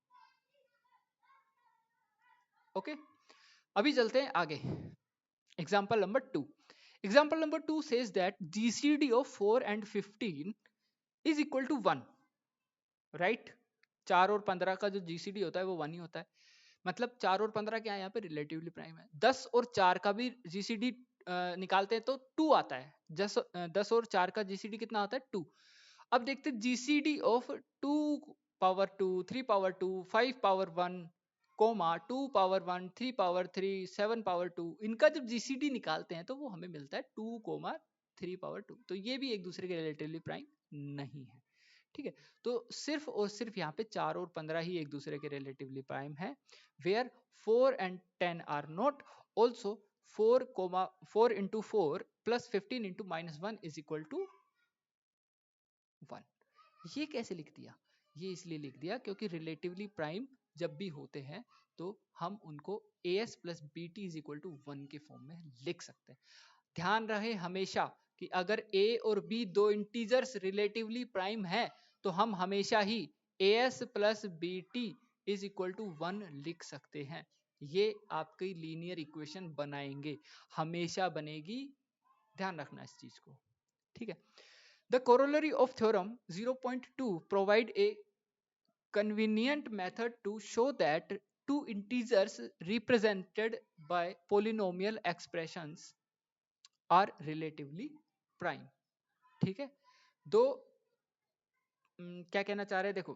ओके, अभी चलते हैं आगे। Example number 2, example number 2 says that GCD of 4 and 15 is equal to 1, right. 4 और 15 का जो जीसीडी होता है वो 1 ही होता है, मतलब 4 और 15 क्या है यहाँ पे रिलेटिवली प्राइम है। 10 और 4 का भी जीसीडी निकालते हैं तो 2 आता है, 10 और 4 का जीसीडी कितना आता है 2। अब देखते हैं GCD of 2 power 2, 3 power 2, 5 power 1, comma 2 power 1, 3 power 3, 7 power 2, इनका जब जीसीडी निकालते हैं तो वो हमें मिलता है 2 कोमा 3 पावर 2, तो ये भी एक दूसरे के रिलेटिवली प्राइम नहीं है। ठीक है, तो सिर्फ और सिर्फ यहाँ पे 4 और 15 ही एक दूसरे के रिलेटिवली प्राइम है, where 4 and 10 are not. Also 4 into 4 plus 15 into -1 is equal to 1। ये कैसे लिख दिया, ये इसलिए लिख दिया क्योंकि रिलेटिवली प्राइम जब भी होते हैं तो हम उनको a S plus B t is equal to 1 के फॉर्म में लिख सकते हैं। ध्यान रहे हमेशा कि अगर a और b दो इंटीजर्स रिलेटिवली प्राइम है तो हम हमेशा ही as plus B t is equal to 1 लिख सकते हैं। ये आपकी लीनियर इक्वेशन बनाएंगे, हमेशा बनेगी, ध्यान रखना इस चीज को। ठीक है, the corollary of theorem 0.2 provide a convenient method to show that two integers represented by polynomial expressions are relatively prime. ठीक है, दो क्या कहना चाह रहे हैं देखो,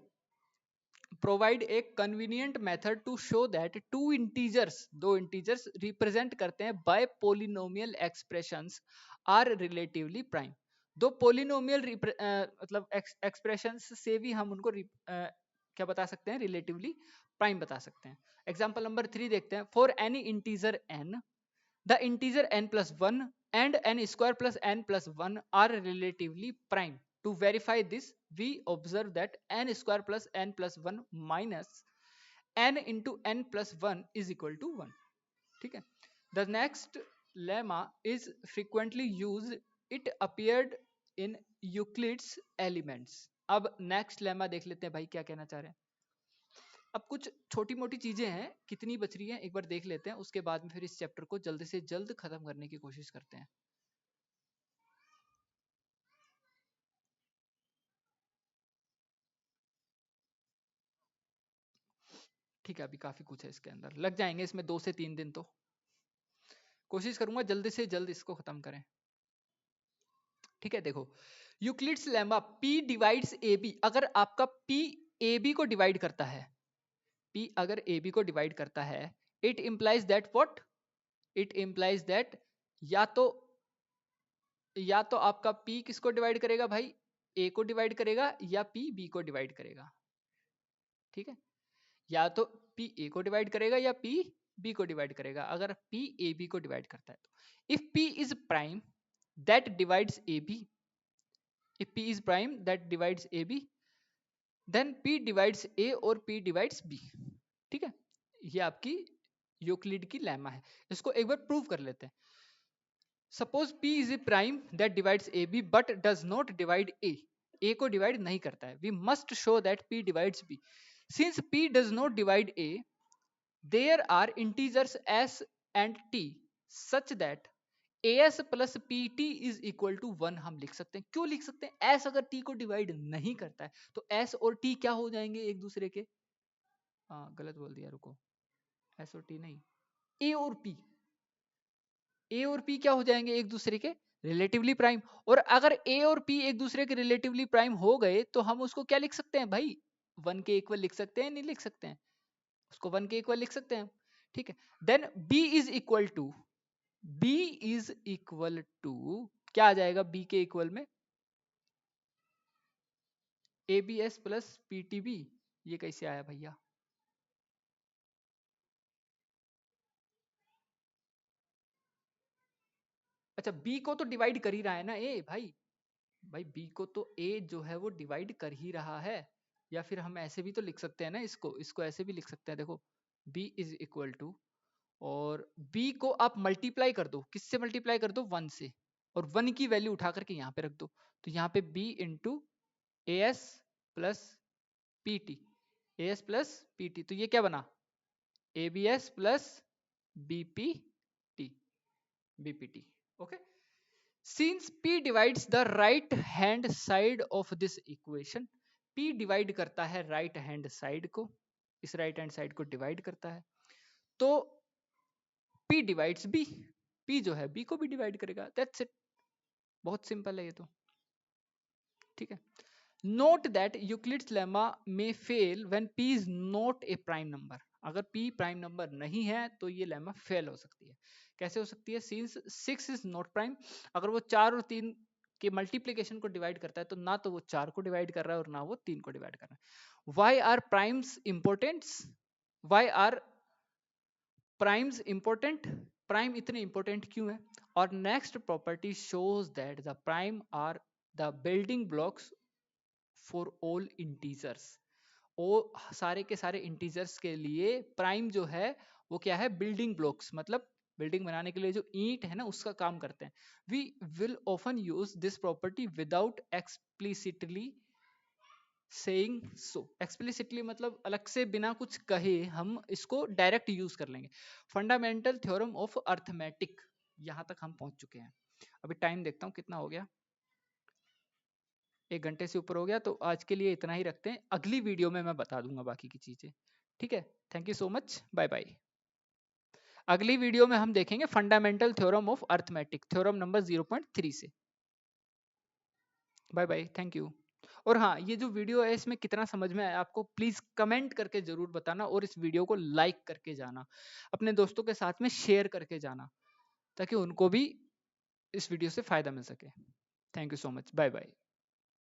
provide a convenient method to show that two integers, दो इंटीजर्स रिप्रेजेंट करते हैं by polynomial expressions are relatively prime. दो पोलिनोमियल मतलब एक्सप्रेशंस से भी हम उनको क्या बता सकते हैं, रिलेटिवली प्राइम बता सकते हैं। एग्जांपल नंबर 3 देखते हैं, for any integer n the integer n plus 1 and n square plus n plus 1 are relatively prime. To verify this, we observe that n square plus n plus 1 minus n into n plus 1 is equal to 1. ठीक है, the next lemma is frequently used. It appeared in Euclid's Elements. अब next lemma देख लेते हैं भाई क्या कहना चाह रहे हैं। अब कुछ छोटी मोटी चीजें हैं, कितनी बच रही हैं एक बार देख लेते हैं, उसके बाद में फिर इस चैप्टर को जल्द से जल्द खत्म करने की कोशिश करते हैं। ठीक है, अभी काफी कुछ है इसके अंदर, लग जाएंगे इसमें 2 से 3 दिन, तो कोशिश करूंगा जल्द से जल्द इसको खत्म करें। ठीक है, देखो Euclid's lemma P divides AB, अगर आपका P AB को डिवाइड करता है, P अगर AB को डिवाइड करता है, it implies that what, it implies that या तो आपका P किसको डिवाइड करेगा भाई, A को डिवाइड करेगा या P B को डिवाइड करेगा। ठीक है, या तो P A को डिवाइड करेगा या P B को डिवाइड करेगा। अगर P A B को डिवाइड करता है तो if P is prime that divides AB, if P is prime that divides AB, then P divides A और P डिवाइड्स B। ठीक है, ये आपकी यूक्लिड की लेमा है। इसको एक बार प्रूव कर लेते हैं। Suppose P is a prime that divides A B but does not divide A को डिवाइड नहीं करता है। We must show that P divides B। Since P does not divide A, there are integers S and T such that as plus P T is equal to 1 हम लिख सकते हैं। क्यों लिख सकते हैं? s अगर t को डिवाइड नहीं करता है तो s और t क्या हो जाएंगे एक दूसरे के? हाँ गलत बोल दिया, रुको, s और t नहीं, a और p, a और p क्या हो जाएंगे एक दूसरे के रिलेटिवली प्राइम। और अगर a और p एक दूसरे के रिलेटिवली प्राइम हो गए तो हम उसको क्या लिख सकते हैं भाई? 1 के इक्वल लिख सकते हैं, नहीं लिख सकते हैं? उसको 1 के इक्वल लिख सकते हैं। ठीक है, then b is equal to, b is equal to क्या आ जाएगा b के इक्वल में? ABS plus PTB। ये कैसे आया भैया? अच्छा, B को तो डिवाइड कर ही रहा है ना A भाई। भाई B को तो A जो है वो डिवाइड कर ही रहा है। या फिर हम ऐसे भी तो लिख सकते हैं ना, इसको इसको ऐसे भी लिख सकते हैं, देखो B इज इक्वल टू, और B को आप मल्टीप्लाई कर दो, किससे मल्टीप्लाई कर दो? 1 से, और 1 की वैल्यू उठा करके यहाँ पे रख दो। तो यहाँ पे B into AS plus PT, AS plus PT, तो ये क्या बना? ABS plus BPT, BPT। Okay, since P divides the right hand side of this equation, P divide करता है राइट हैंड साइड को, इस राइट हैंड साइड को divide करता है, तो P डिवाइड्स B, P जो है B को भी डिवाइड करेगा। दैट्स इट, बहुत सिंपल है ये तो। ठीक है, नोट दैट यूक्लिड्स लेमा में fail when P is not a prime number. अगर P प्राइम नंबर नहीं है तो ये लेमा फेल हो सकती है। कैसे हो सकती है? सिंस 6 इज नॉट प्राइम, अगर वो 4 और 3 के मल्टीप्लीकेशन को डिवाइड करता है तो ना तो वो 4 को डिवाइड कर रहा है और ना वो 3 को डिवाइड कर रहा है। Why are primes importants? Why are primes important? Prime इतने इंपोर्टेंट क्यों है? और next property shows that the prime are the building blocks for all integers. वो सारे के सारे इंटीजर्स के लिए प्राइम जो है वो क्या है? बिल्डिंग ब्लॉक्स, मतलब बिल्डिंग बनाने के लिए जो ईंट है ना उसका काम करते हैं। We will often use this property without explicitly saying so. Explicitly मतलब अलग से बिना कुछ कहे हम इसको डायरेक्ट यूज कर लेंगे। फंडामेंटल थ्योरम ऑफ अर्थमेटिक, यहां तक हम पहुंच चुके हैं। अभी टाइम देखता हूं कितना हो गया, 1 घंटे से ऊपर हो गया, तो आज के लिए इतना ही रखते हैं। अगली वीडियो में मैं बता दूंगा बाकी की चीजें। ठीक है, thank you so much, bye bye. अगली वीडियो में हम देखेंगे fundamental theorem of arithmetic, theorem number 0.3 से। Bye bye, thank you. और हाँ, ये जो वीडियो है इसमें कितना समझ में आया आपको, प्लीज कमेंट करके जरूर बताना, और इस वीडियो को लाइक करके जाना, अपने दोस्तों के साथ में शेयर करके जाना, ताकि उनको भी इस वीडियो से फायदा मिल सके। Thank you so much, bye bye.